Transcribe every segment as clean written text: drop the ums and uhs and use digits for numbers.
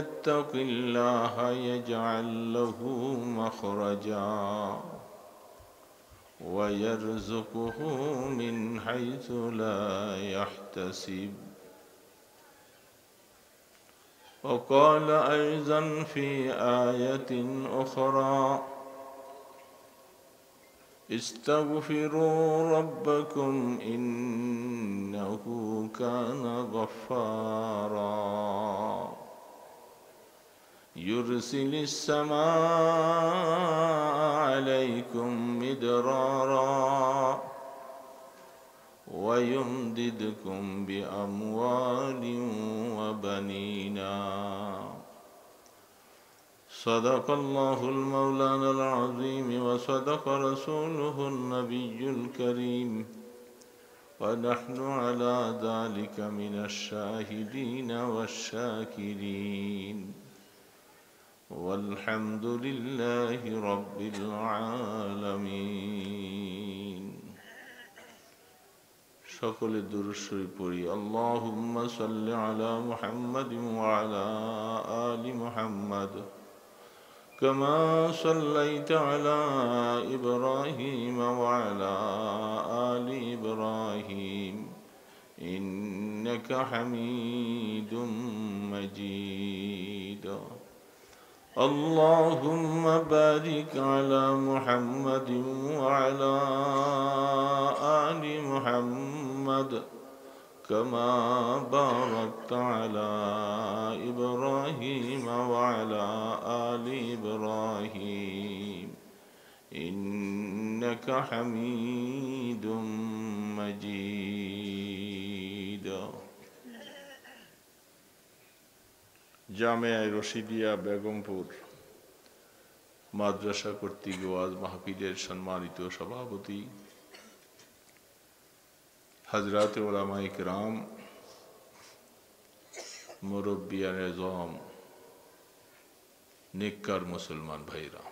يتق الله يجعل له مخرجا ويرزقه من حيث لا يحتسب. وقال أيضا في آية أخرى استغفروا ربكم إنه كان غفارا يرسل السماء عليكم مدرارا ويمددكم بأموال وبنينا. صدق الله المولانا العظيم وصدق رسوله النبي الكريم ونحن على ذلك من الشاهدين والشاكرين والحمد لله رب العالمين. সকলে দুরূদ শরীফ পড়ি। আল্লাহুম্মা সাল্লি আলা মুহাম্মাদিন ওয়া আলা আলি মুহাম্মাদ কামা সাল্লাইতা আলা ইব্রাহিম ওয়া আলা আলি ইব্রাহিম ইন্নাকা হামিদুম মাজিদ। اللهم بارك على محمد وعلى آل محمد كما باركت على إبراهيم وعلى آل إبراهيم إنك حميد مجيد। জামিয়া রশিদিয়া বেগমপুর মাদ্রাসা কর্তৃক ওয়াজ মাহফিলের সম্মানিত সভাপতি হযরত উলামায়ে কিরাম, মুরব্বিয়ান এজম, নেককার মুসলমান ভাইরা,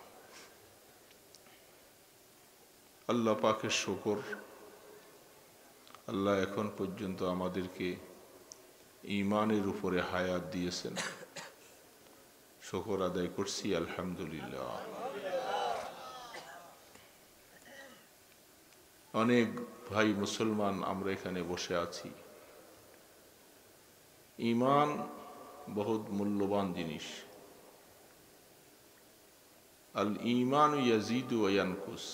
আল্লাহ পাকের শুকর, আল্লাহ এখন পর্যন্ত আমাদেরকে ঈমানের উপরে হায়াত দিয়েছেন, শুকর আদায় করছি আলহামদুলিল্লাহ। অনেক ভাই মুসলমান আমরা এখানে বসে আছি। ঈমান বহুত মূল্যবান জিনিস। আল ঈমান ইয়াজিদু ওয়া ইয়ানকুস,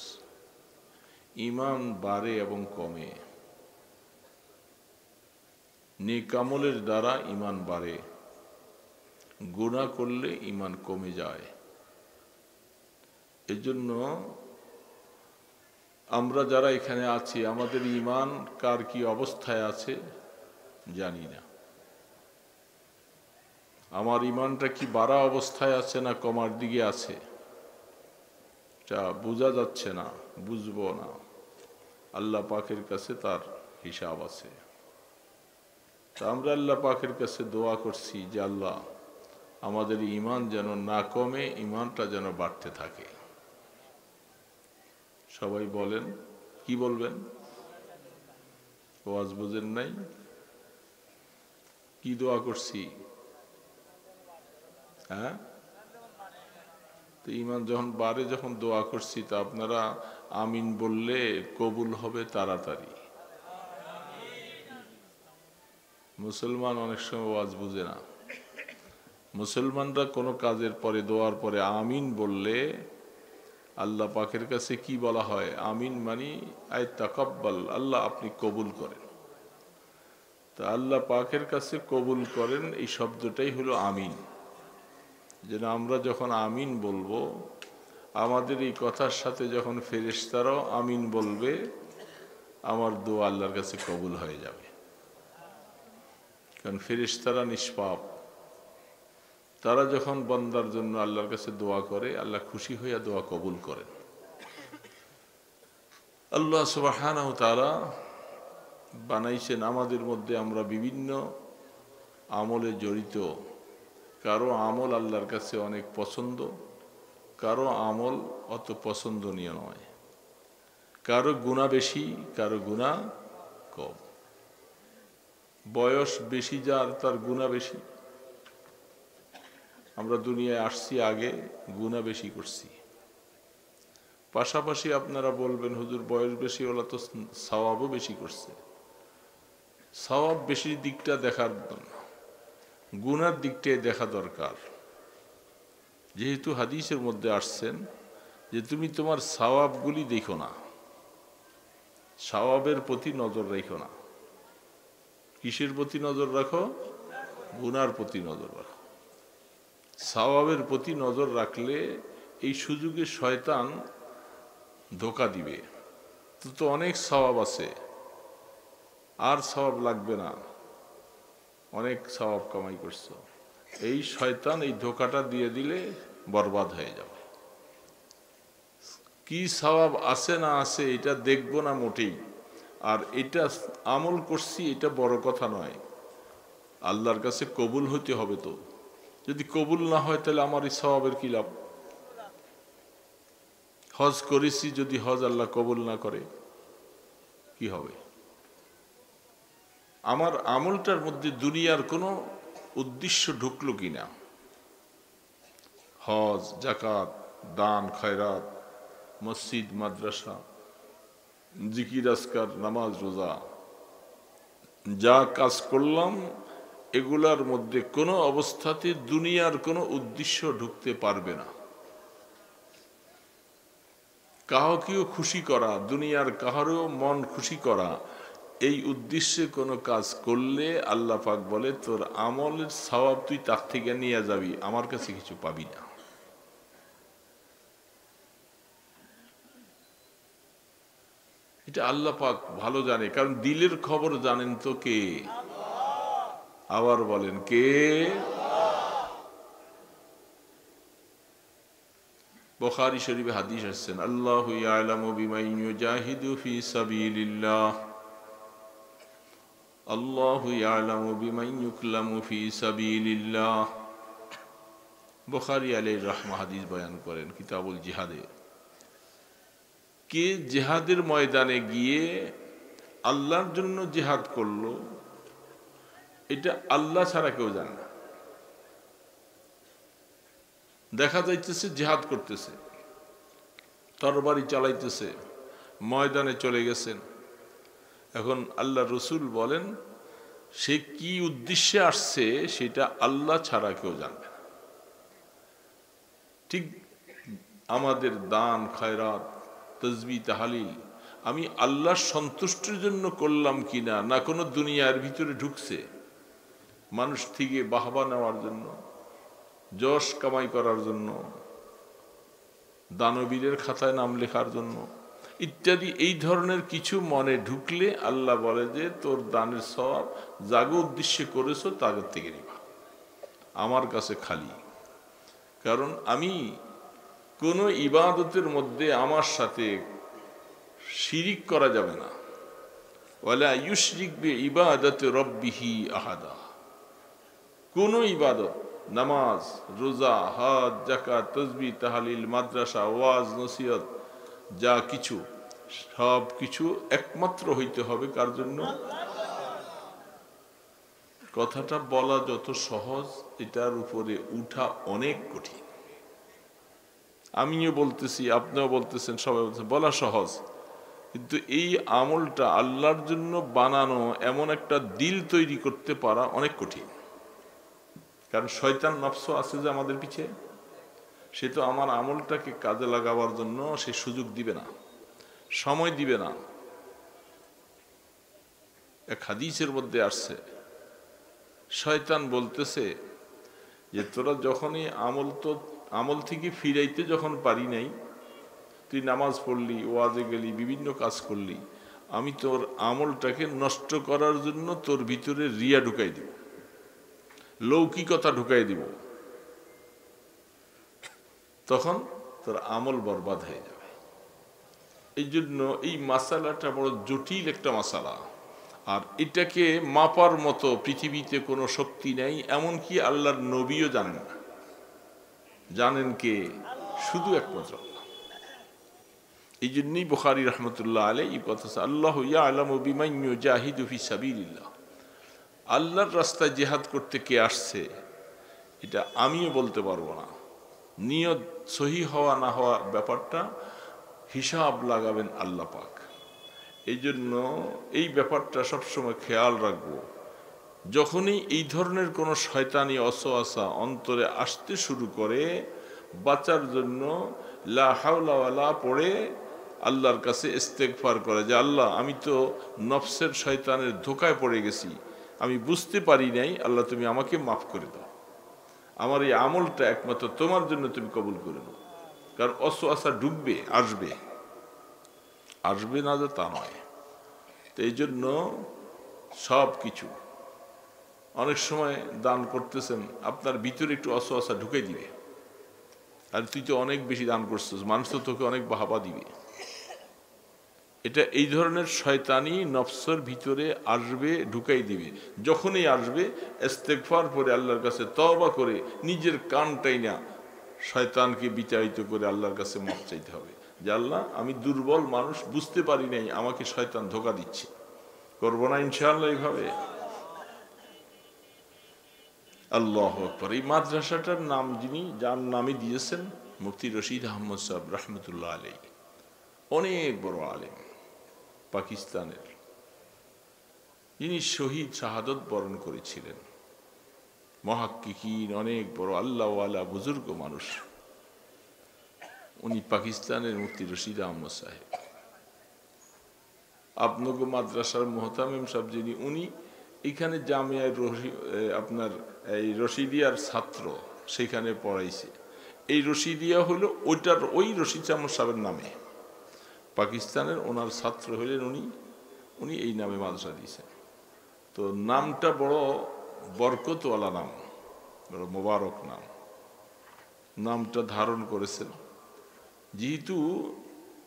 ঈমান বাড়ে এবং কমে। নেক আমলের দ্বারা ঈমান বাড়ে, গুনাহ করলে ঈমান কমে যায়। এজন্য আমরা যারা এখানে আছি আমাদের ঈমান কার কি অবস্থায় আছে জানি না। আমার ঈমানটা কি বাড়া অবস্থায় আছে না কমার দিকে আছে তা বোঝা যাচ্ছে না, বুঝবো না। আল্লাহ পাকের কাছে তার হিসাব আছে। তা আমরা আল্লাহ পাকের কাছে দোয়া করছি যে আল্লাহ আমাদের ঈমান যেন না কমে, ঈমানটা যেন বাড়তে থাকে। সবাই বলেন, কি বলবেন? ওয়াজ বুঝেন নাই? কি দোয়া করছি? হ্যাঁ, তো ঈমান যখন বাড়ে, যখন দোয়া করছি, তা আপনারা আমিন বললে কবুল হবে তাড়াতাড়ি। মুসলমান অনেক সময় ওয়াজ বুঝে না। মুসলমানরা কোনো কাজের পরে, দোয়ার পরে আমিন বললে আল্লাহ পাকের কাছে কি বলা হয়? আমিন মানি আয় তাকাব্বাল, আল্লাহ আপনি কবুল করেন। তা আল্লাহ পাকের কাছে কবুল করেন এই শব্দটাই হলো আমিন। যেন আমরা যখন আমিন বলবো, আমাদের এই কথার সাথে যখন ফেরেশতারাও আমিন বলবে, আমার দোয়া আল্লাহর কাছে কবুল হয়ে যাবে। কারণ ফেরেশতারা নিষ্পাপ, তারা যখন বান্দার জন্য আল্লাহর কাছে দোয়া করে, আল্লাহ খুশি হইয়া দোয়া কবুল করেন। আল্লাহ সুবহানাহু ওয়া তাআলা বানাইছেন আমাদের মধ্যে, আমরা বিভিন্ন আমলে জড়িত। কারো আমল আল্লাহর কাছে অনেক পছন্দ, কারো আমল অত পছন্দনীয় নয়। কারো গুনাহ বেশি, কারো গুনাহ কম। বয়স বেশি যার, তার গুনাহ বেশি। আমরা দুনিয়ায় আসছি আগে গুনাহ বেশি করছি, পাশাপাশি আপনারা বলবেন হুজুর বয়স বেশি হলো তো সওয়াবও বেশি করছে। সওয়াব বেশির দিকটা দেখার জন্য গুনার দিকটাই দেখা দরকার। যেহেতু হাদিসের মধ্যে আসছেন যে তুমি তোমার সওয়াবগুলি দেখো না, সওয়াবের প্রতি নজর রাখো না। কিসের প্রতি নজর রাখো? গুনার প্রতি নজর রাখো। সওয়াবের প্রতি নজর রাখলে এই সুযোগে শয়তান ধোঁকা দিবে। তো অনেক সওয়াব আছে, আর সওয়াব লাগবে না, অনেক সওয়াব কামাই করছো, এই শয়তান এই ধোঁকাটা দিয়ে দিলে বরবাদ হয়ে যাবে। কি সওয়াব আছে না আছে এটা দেখবো না মোটেই, আর এটা আমল করছি এটা বড় কথা নয়, আল্লাহর কাছে কবুল হতে হবে। তো যদি কবুল না হয় তাহলে আমার এই সওয়াবের কি লাভ? হজ করেছি, যদি হজ আল্লাহ কবুল না করে কি হবে? আমার আমলটার মধ্যে দুনিয়ার কোনো উদ্দেশ্য ঢুকলো কিনা? হজ, যাকাত, দান, খয়রাত, মসজিদ, মাদ্রাসা, জিকির, আজকার, নামাজ, রোজা, যা কাজ করলাম এগুলার মধ্যে কোনো অবস্থাতে দুনিয়ার কোনো উদ্দেশ্য ঢুকতে পারবে না। কাউকেও খুশি করা, দুনিয়ার কাহারও মন খুশি করা, এই উদ্দেশ্যে কোনো কাজ করলে আল্লাহ পাক বলে তোর আমলের সওয়াব তুই তার থেকে নিয়ে যাবি, আমার কাছে কিছু পাবি না। এটা আল্লাহ পাক ভালো জানে, কারণ দিলের খবর জানেন তো কে? আবার বলেন কে? বুখারী শরীফে হাদিস আসছেন, আল্লাহু ইয়ালামু বিমান ইউজাহিদু ফি সাবিলিল্লাহ, আল্লাহু ইয়ালামু বিমান ইউকলামু ফি সাবিলিল্লাহ। বুখারী আলাইহির রাহমাহ হাদিস বয়ান করেন কিতাবুল জিহাদে। কে জিহাদের ময়দানে গিয়ে আল্লাহর জন্য জিহাদ করলো এটা আল্লাহ ছাড়া কেউ জানে না। দেখা যাইতেছে জিহাদ করতেছে, তরবারি চালাইতেছে, ময়দানে চলে গেছেন। এখন আল্লাহ রসুল বলেন সে কি উদ্দেশ্যে আসছে সেটা আল্লাহ ছাড়া কেউ জানবে না। ঠিক আমাদের দান, খয়রাত, তাসবিহ, তাহলিল আমি আল্লাহর সন্তুষ্টির জন্য করলাম কিনা, না কোনো দুনিয়ার ভিতরে ঢুকছে মানুষ থেকে বাহবা নেওয়ার জন্য, যশ কামাই করার জন্য, দানবীরের খাতায় নাম লেখার জন্য ইত্যাদি, এই ধরনের কিছু মনে ঢুকলে আল্লাহ বলে যে তোর দানের সওয়াব জাগো উদ্দেশ্যে করেছো তাদের থেকে নিবা, আমার কাছে খালি। কারণ আমি কোনো ইবাদতের মধ্যে আমার সাথে শিরিক করা যাবে না। ওয়ালা ইউশরিক বিইবাদাতি রাব্বিহি আহাদা। কোন ইবাদত, নামাজ, রোজা, হজ, যাকাত, তাসবিহ, তাহলিল, মাদ্রাসা, ওয়াজ, নসিহত, যা কিছু সব কিছু একমাত্র হইতে হবে কার জন্য? কথাটা বলা যত সহজ, এটার উপরে উঠা অনেক কঠিন। আমিও বলতেছি, আপনিও বলতেছেন, সবাই বলতেছেন, বলা সহজ, কিন্তু এই আমলটা আল্লাহর জন্য বানানো, এমন একটা দিল তৈরি করতে পারা অনেক কঠিন। কারণ শয়তান নফস আছে যে আমাদের পিছে, সে তো আমার আমলটাকে কাজে লাগাবার জন্য সে সুযোগ দিবে না, সময় দিবে না। এক হাদিসের মধ্যে আসছে, শয়তান বলতেছে যে তোরা যখনই আমল থেকে ফিরাইতে যখন পারি নাই, তুই নামাজ পড়লি, ওয়াজে গেলি, বিভিন্ন কাজ করলি, আমি তোর আমলটাকে নষ্ট করার জন্য তোর ভিতরে রিয়া ঢুকাই দিব, লৌকিকতা ঢুকাই দিব, তখন তোর আমল বরবাদ হয়ে যাবে। এই জন্য এই মাসালাটা বড় জটিল একটা মাসালা, আর এটাকে মাপার মতো পৃথিবীতে কোনো শক্তি নেই, এমনকি আল্লাহর নবীও জানেন না। জানেন কে? শুধু একমাত্র আল্লাহ। এই জন্যই বুখারী রাহমাতুল্লাহ আলাইহি কথা, আল্লাহু ইয়ালামু বিমান ইউজাহিদু ফি সাবিলিল্লাহ। আল্লাহর রাস্তায় জিহাদ করতে কে আসছে এটা আমিও বলতে পারবো না। নিয়ত সহি হওয়া না হওয়া ব্যাপারটা হিসাব লাগাবেন আল্লাহ পাক। এই জন্য এই ব্যাপারটা সবসময় খেয়াল রাখবো। যখনই এই ধরনের কোনো শয়তানি অসওয়াসা অন্তরে আসতে শুরু করে, বাঁচার জন্য লা হাওলা ওয়ালা পড়ে আল্লাহর কাছে ইস্তেগফার করে যে আল্লাহ আমি তো নফসের শয়তানের ধোকায় পড়ে গেছি, আমি বুঝতে পারি নাই, আল্লাহ তুমি আমাকে মাফ করে দাও, আমার এই আমলটা একমাত্র তোমার জন্য তুমি কবুল করে নাও। কারণ অসওয়াসা ঢুকবে, আসবে, আসবে না যে তা নয়। তো এই জন্য সব কিছু অনেক সময় দান করতেছেন, আপনার ভিতরে একটু অসওয়াসা ঢুকে দিবে, আর তুই তো অনেক বেশি দান করছিস, মানুষ তো তোকে অনেক বাহাবা দিবে। এটা এই ধরনের শয়তানি নফসের ভিতরে আসবে, ঢুকাই দিবে। যখনই আসবে ইস্তেগফার পরে আল্লাহর কাছে তওবা করে নিজের কানটাই না শয়তানকে বিচারিত করে আল্লাহর কাছে মাফ চাইতে হবে যে আল্লাহ আমি দুর্বল মানুষ, বুঝতে পারি নাই, আমাকে শয়তান ধোঁকা দিচ্ছে। করবো না ইনশাআল্লাহ এইভাবে? আল্লাহু আকবার। এই মাদ্রাসাটার নাম যার নামে দিয়েছেন মুফতি রশিদ আহমদ সাহেব রহমতুল্লাহ আলাইহি, অনেক বড় আলেম পাকিস্তানের, যিনি শহীদ শাহাদত বরণ করেছিলেন, মুহাক্কিকিন, অনেক বড় আল্লাহওয়ালা বুজুর্গ মানুষ। উনি পাকিস্তানের মুফতি রশিদ আহমদ সাহেব। আপনাকে মাদ্রাসার মোহতামিম সাহেব যিনি, উনি এখানে জামিয়ায় আপনার এই রশিদিয়ার ছাত্র, সেখানে পড়াইছে। এই রশিদিয়া হলো ওই রশিদ আহমদ সাহেবের নামে, পাকিস্তানের ওনার ছাত্র হইলেন উনি এই নামে মাদ্রাসা দিয়েছেন। তো নামটা বড় বরকতওয়ালা নাম, বড় মোবারক নাম, নামটা ধারণ করেছেন। যেহেতু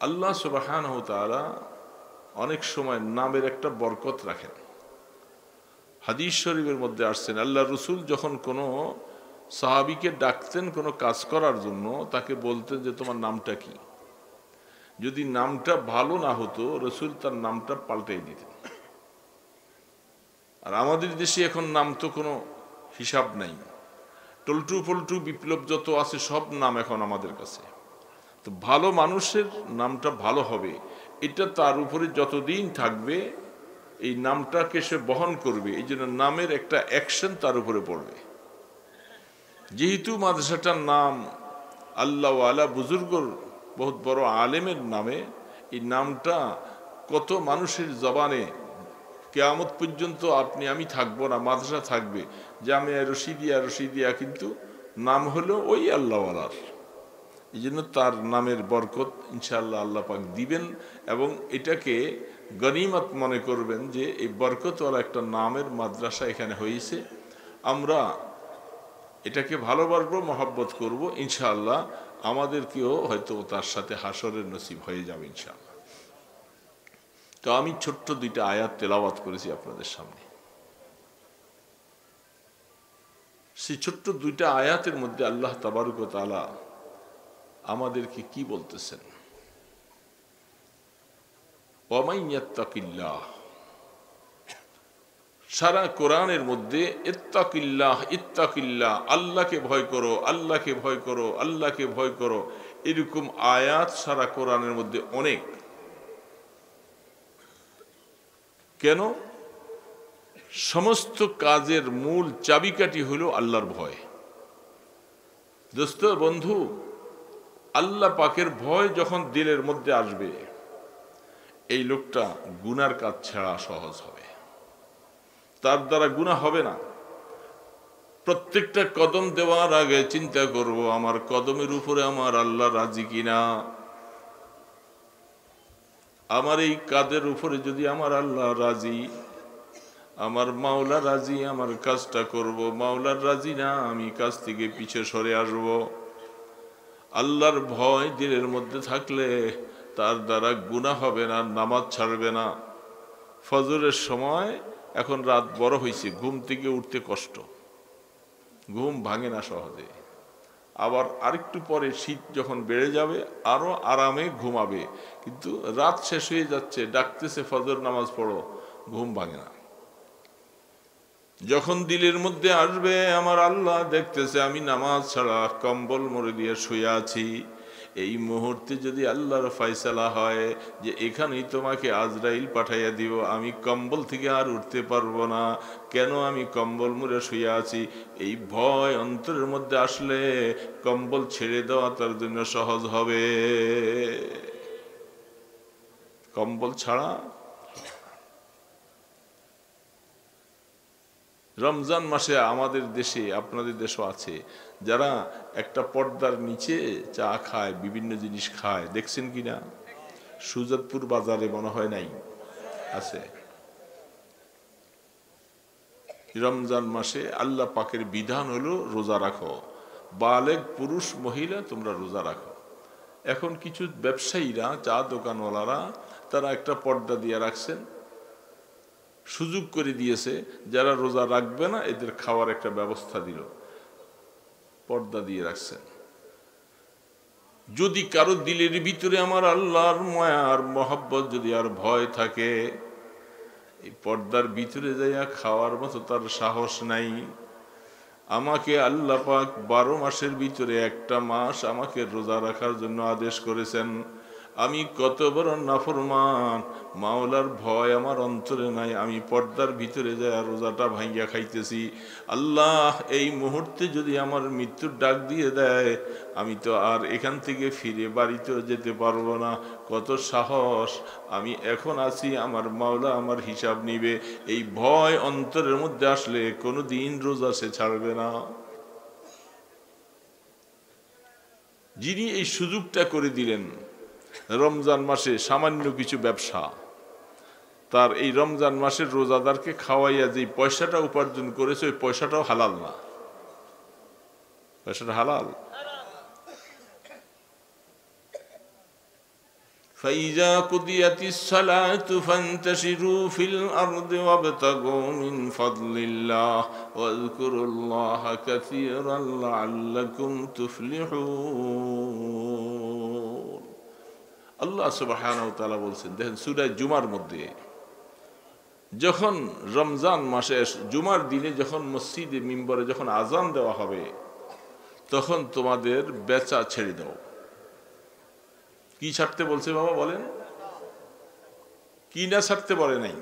আল্লাহ সুবহানাহু ওয়া তাআলা অনেক সময় নামের একটা বরকত রাখেন। হাদিস শরীফের মধ্যে আসছেন, আল্লাহ রসুল যখন কোনো সাহাবীকে ডাকতেন কোনো কাজ করার জন্য, তাকে বলতেন যে তোমার নামটা কি। যদি নামটা ভালো না হতো, রসুল তার নামটা পাল্টাই দিতেন। আর আমাদের দেশে এখন নাম তো কোনো হিসাব নাই, টলটু পল্টু বিপ্লব যত আছে সব নাম এখন আমাদের কাছে। তো ভালো মানুষের নামটা ভালো হবে, এটা তার উপরে যতদিন থাকবে এই নামটাকে সে বহন করবে। এই জন্য নামের একটা অ্যাকশন তার উপরে পড়বে। যেহেতু মাদ্রাসাটার নাম আল্লাহওয়ালা বুজুর্গর বহুত বড় আলেমের নামে, এই নামটা কত মানুষের জবানে কিয়ামত পর্যন্ত আপনি আমি থাকবো না, মাদ্রাসা থাকবে জামিয়া রশিদিয়া, কিন্তু নাম হলো ওই আল্লাহওয়ালার। এই জন্য তার নামের বরকত ইনশাআল্লাহ আল্লাহ পাক দিবেন, এবং এটাকে গনিমত মনে করবেন যে এই বরকতওয়ালা একটা নামের মাদ্রাসা এখানে হয়েছে। আমরা এটাকে ভালোবাসবো, মহব্বত করব, ইনশাআল্লাহ আমাদেরকেও হয়তো তার সাথে হাসরের নসিব হয়ে যাবে ইনশাআল্লাহ। তো আমি ছোট্ট দুইটা আয়াত তেলাওয়াত করেছি আপনাদের সামনে। সেই ছোট্ট দুইটা আয়াতের মধ্যে আল্লাহ তাবারক ওয়া তাআলা আমাদেরকে কি বলতেছেন? ওয়ামান ইয়াত্তাকিল্লাহ, সারা কোরআনের মধ্যে ইত্তাকিল্লাহ ইত্তাকিল্লাহ, আল্লাহকে ভয় করো, আল্লাহকে ভয় করো, আল্লাহকে ভয় করো, এরকম আয়াত সারা কোরআনের মধ্যে অনেক। কেন? সমস্ত কাজের মূল চাবিকাঠি হলো আল্লাহর ভয়। দোস্ত, বন্ধু, আল্লাহ পাকের ভয় যখন দিলের মধ্যে আসবে, এই লোকটা গুনার কাজ ছাড়া সহজ হবে, তার দ্বারা গুনাহ হবে না। প্রত্যেকটা কদম দেওয়ার আগে চিন্তা করব আমার কদমের উপরে আমার আল্লাহ রাজি কিনা। আমার এই কাদের উপরে যদি আমার আল্লাহ রাজি, আমার মাওলা রাজি, আমার কাজটা করব। মাওলার রাজি না, আমি কাজ থেকে পিছে সরে আসব। আল্লাহর ভয় দিলের মধ্যে থাকলে তার দ্বারা গুনাহ হবে না, নামাজ ছাড়বে না। ফজরের সময়, এখন রাত বড় হয়েছে, ঘুম থেকে উঠতে কষ্ট, ঘুম ভাঙে না সহজে। আবার আরেকটু পরে শীত যখন বেড়ে যাবে আরো আরামে ঘুমাবে, কিন্তু রাত শেষ হয়ে যাচ্ছে, ডাকতেছে ফজর নামাজ পড়ো, ঘুম ভাঙে না। যখন দিলের মধ্যে আসবে আমার আল্লাহ দেখতেছে আমি নামাজ ছাড়া কম্বল মুড়ি দিয়ে শুয়ে আছি, এই মুহূর্তে যদি আল্লাহর ফয়সালা হয় যে এখানেই তোমাকে আজরাইল পাঠাইয়া দিব, আমি কম্বল থেকে আর উঠতে পারবো না, কেন আমি কম্বল মুড়ে শুয়ে আছি, এই ভয় অন্তরের মধ্যে আসলে কম্বল ছেড়ে দেওয়া তার জন্য সহজ হবে। কম্বল ছাড়া রমজান মাসে আমাদের দেশে, আপনাদের দেশও আছে, যারা একটা পর্দার নিচে চা খায়, বিভিন্ন জিনিস খায়, দেখছেন কিনা? সুজাতপুর বাজারে মনে হয় নাই, আছে। রমজান মাসে আল্লাহ পাকের বিধান হলো রোজা রাখো, বালেগ পুরুষ মহিলা তোমরা রোজা রাখো। এখন কিছু ব্যবসায়ীরা, চা দোকানওয়ালারা, তারা একটা পর্দা দিয়ে রাখছেন, সুযোগ করে দিয়েছে যারা রোজা রাখবে না এদের খাওয়ার একটা ব্যবস্থা দিল, পর্দা দিয়ে রাখছেন। যদি কারো দিলের ভিতরে আমার আল্লাহর মায়ার মহব্বত যদি আর ভয় থাকে, এই পর্দার ভিতরে যাইয়া খাওয়ার মতো তার সাহস নাই। আমাকে আল্লাহ পাক 12 মাসের ভিতরে একটা মাস আমাকে রোজা রাখার জন্য আদেশ করেছেন, আমি কত বড় নাফরমান, মাওলার ভয় আমার অন্তরে নাই, আমি পর্দার ভিতরে যায় রোজাটা ভাঙ্গিয়া খাইতেছি। আল্লাহ এই মুহূর্তে যদি আমার মৃত্যুর ডাক দিয়ে দেয়, আমি তো আর এখান থেকে ফিরে বাড়িতেও যেতে পারবো না, কত সাহস, আমি এখন আছি, আমার মাওলা আমার হিসাব নিবে। এই ভয় অন্তরের মধ্যে আসলে কোনো দিন রোজা সে ছাড়বে না। যিনি এই সুযোগটা করে দিলেন রমজান মাসে সামান্য কিছু ব্যবসা, তার এই রমজান মাসের রোজাদারকে খাওয়াইয়া যে পয়সাটা উপার্জন করেছে ওই পয়সাটাও হালাল না, পয়সাটা হালাল। فَإِذَا قُضِيَتِ الصَّلَاةُ فَانتَشِرُوا فِي الْأَرْضِ وَابْتَغُوا مِنْ فَضْلِ اللَّهِ وَاذْكُرُوا اللَّهَ كَثِيرًا لَعَلَّكُمْ تُفْلِحُونَ। আল্লাহ সুবহানাহু ওয়া তাআলা বলছেন, দেখেন সূরা জুমার মধ্যে, যখন রমজান মাসে জুমার দিনে যখন মসজিদে মিম্বরে যখন আজান দেওয়া হবে, তখন তোমাদের বেচা ছেড়ে দাও। কি ছাড়তে বলছে বাবা বলেন? কিনা ছাড়তে বলে নাই,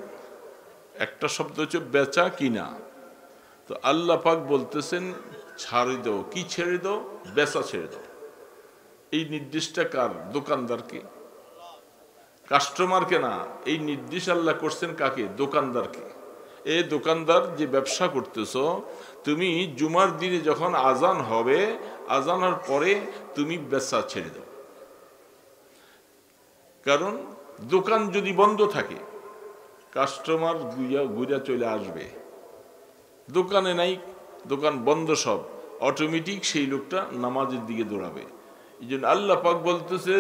একটা শব্দ হচ্ছে বেচা কিনা। তো আল্লাহ পাক বলতেছেন ছাড়ে দাও। কি ছেড়ে দাও? বেচা ছেড়ে দাও। এই নির্দেশটা কার? দোকানদারকে, কাস্টমারকে না, এই নির্দেশ আল্লাহ করছেন কাকে? দোকানদারকে। এই দোকানদার যে ব্যবসা করতেছ, তুমি জুমার দিনে যখন আজান হবে, আজানের পরে তুমি বেচা ছেড়ে দাও। কারণ দোকান যদি বন্ধ থাকে, কাস্টমার ঘুরে চলে আসবে, দোকানে নাই, দোকান বন্ধ সব, অটোমেটিক সেই লোকটা নামাজের দিকে দৌড়াবে। এই জন্য আল্লাহ পাক বলতেছে,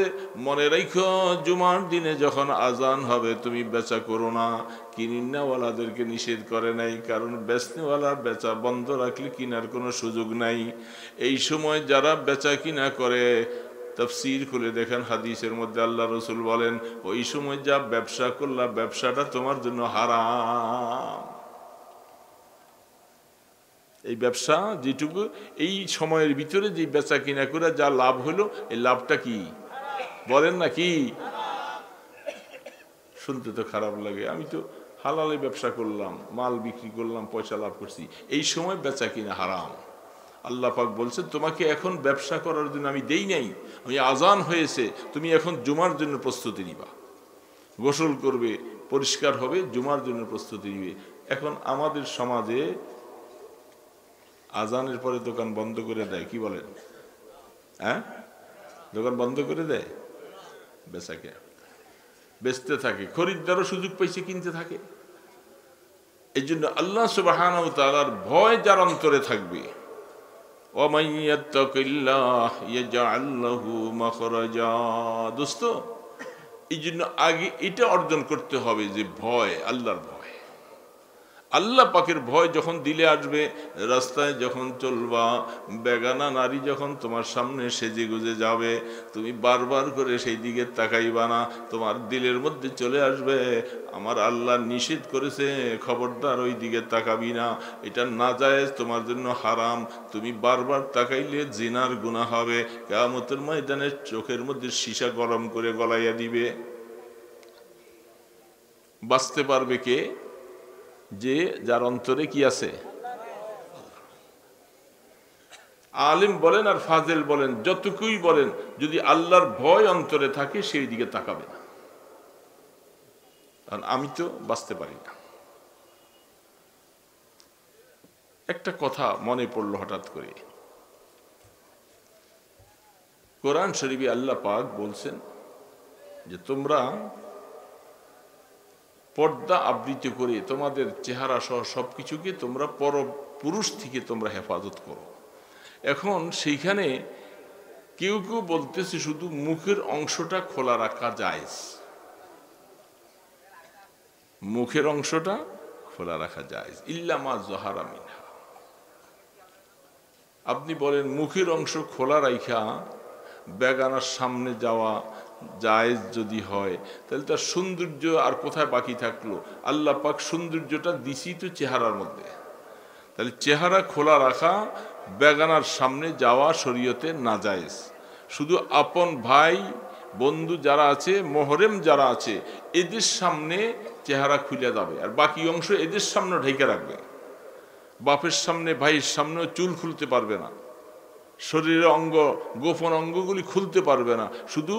মনে রাখো জুমার দিনে যখন আজান হবে তুমি বেচা করো না। কিনাওয়ালাদেরকে নিষেধ করে নাই, কারণ বেচনেওয়ালা বেচা বন্ধ রাখলে কিনার কোনো সুযোগ নাই। এই সময় যারা বেচা কিনা করে, তাফসীর খুলে দেখেন, হাদিসের মধ্যে আল্লাহ রসুল বলেন, ওই সময় যা ব্যবসা করলা ব্যবসাটা তোমার জন্য হারাম। এই ব্যবসা যেটুকু এই সময়ের ভিতরে যে বেচা কিনা করে যা লাভ হলো, এই লাভটা কি বলেন না? কি শুনতে তো খারাপ লাগে, আমি তো হালালে ব্যবসা করলাম, মাল বিক্রি করলাম, পয়সা লাভ করছি, এই সময় বেচা কিনা হারাম। আল্লাহ পাক বলছেন, তোমাকে এখন ব্যবসা করার জন্য আমি দেই নাই, আমি আজান হয়েছে, তুমি এখন জুমার জন্য প্রস্তুতি নিবা, গোসল করবে, পরিষ্কার হবে, জুমার জন্য প্রস্তুতি নিবে। এখন আমাদের সমাজে আজানের পরে দোকান বন্ধ করে দেয়, কি বলেন? হ্যাঁ, দোকান বন্ধ করে দেয়, বেচাকে বেচতে থাকে, খরিদ্দারও সুযোগ পাইছে, কিনতে থাকে। এই জন্য আল্লাহ সুবহানাহু ওয়া তাআলার ভয় যার অন্তরে থাকবে, ওয়ামান ইয়াত্তাকিল্লাহ ইয়াজআল লাহু মাখরাজা। দোস্ত, এই জন্য আগে এটা অর্জন করতে হবে যে ভয়, আল্লাহর ভয়। আল্লাহ পাকের ভয় যখন দিলে আসবে, রাস্তায় যখন চলবা, বেগানা নারী যখন তোমার সামনে সেজে গুজে যাবে, তুমি বারবার করে সেই দিকে তাকাইবা না। তোমার দিলের মধ্যে চলে আসবে আমার আল্লাহ নিষেধ করেছে, খবরদার ওই দিকে তাকাবি না, এটা নাজায়েজ, তোমার জন্য হারাম। তুমি বারবার তাকাইলে জিনার গুনাহ হবে। কিয়ামতের ময়দানে চোখের মধ্যে সীসা গরম করে গলাইয়া দিবে। বাঁচতে পারবে কে? যে যার অন্তরে কি আছে। আলিম বলেন আর ফাজেল বলেন, যতটুকুই বলেন, যদি আল্লাহর ভয় অন্তরে থাকে সেই দিকে তাকাবে না। কারণ আমি তো বাঁচতে পারি না। একটা কথা মনে পড়লো হঠাৎ করে, কোরআন শরীফে আল্লাহ পাক বলছেন যে তোমরা পর্দা আবৃত করে তোমাদের চেহারা সহ সবকিছুকে তোমরা পর পুরুষ থেকে তোমরা হেফাজত করো। এখন সেইখানে কেউ কেউ বলতেছে শুধু মুখের অংশটা খোলা রাখা জায়েজ, মুখের অংশটা খোলা রাখা জায়েজ, ইল্লা মা যাহারা মিনহা। আপনি বলেন মুখের অংশ খোলা রাখা বেগানার সামনে যাওয়া জায়েজ যদি হয়, তাহলে তার সৌন্দর্য আর কোথায় বাকি থাকলো? আল্লাহ পাক সৌন্দর্যটা দিছি তো চেহারার মধ্যে। তাহলে চেহারা খোলা রাখা, বেগানার সামনে যাওয়া শরীয়তে নাজায়েজ। শুধু আপন ভাই বন্ধু যারা আছে, মোহরেম যারা আছে, এদের সামনে চেহারা খুলে যাবে, আর বাকি অংশ এদের সামনে ঢেকে রাখবে। বাপের সামনে ভাইয়ের সামনেও চুল খুলতে পারবে না, শরীরের অঙ্গ গোপন অঙ্গগুলি খুলতে পারবে না, শুধু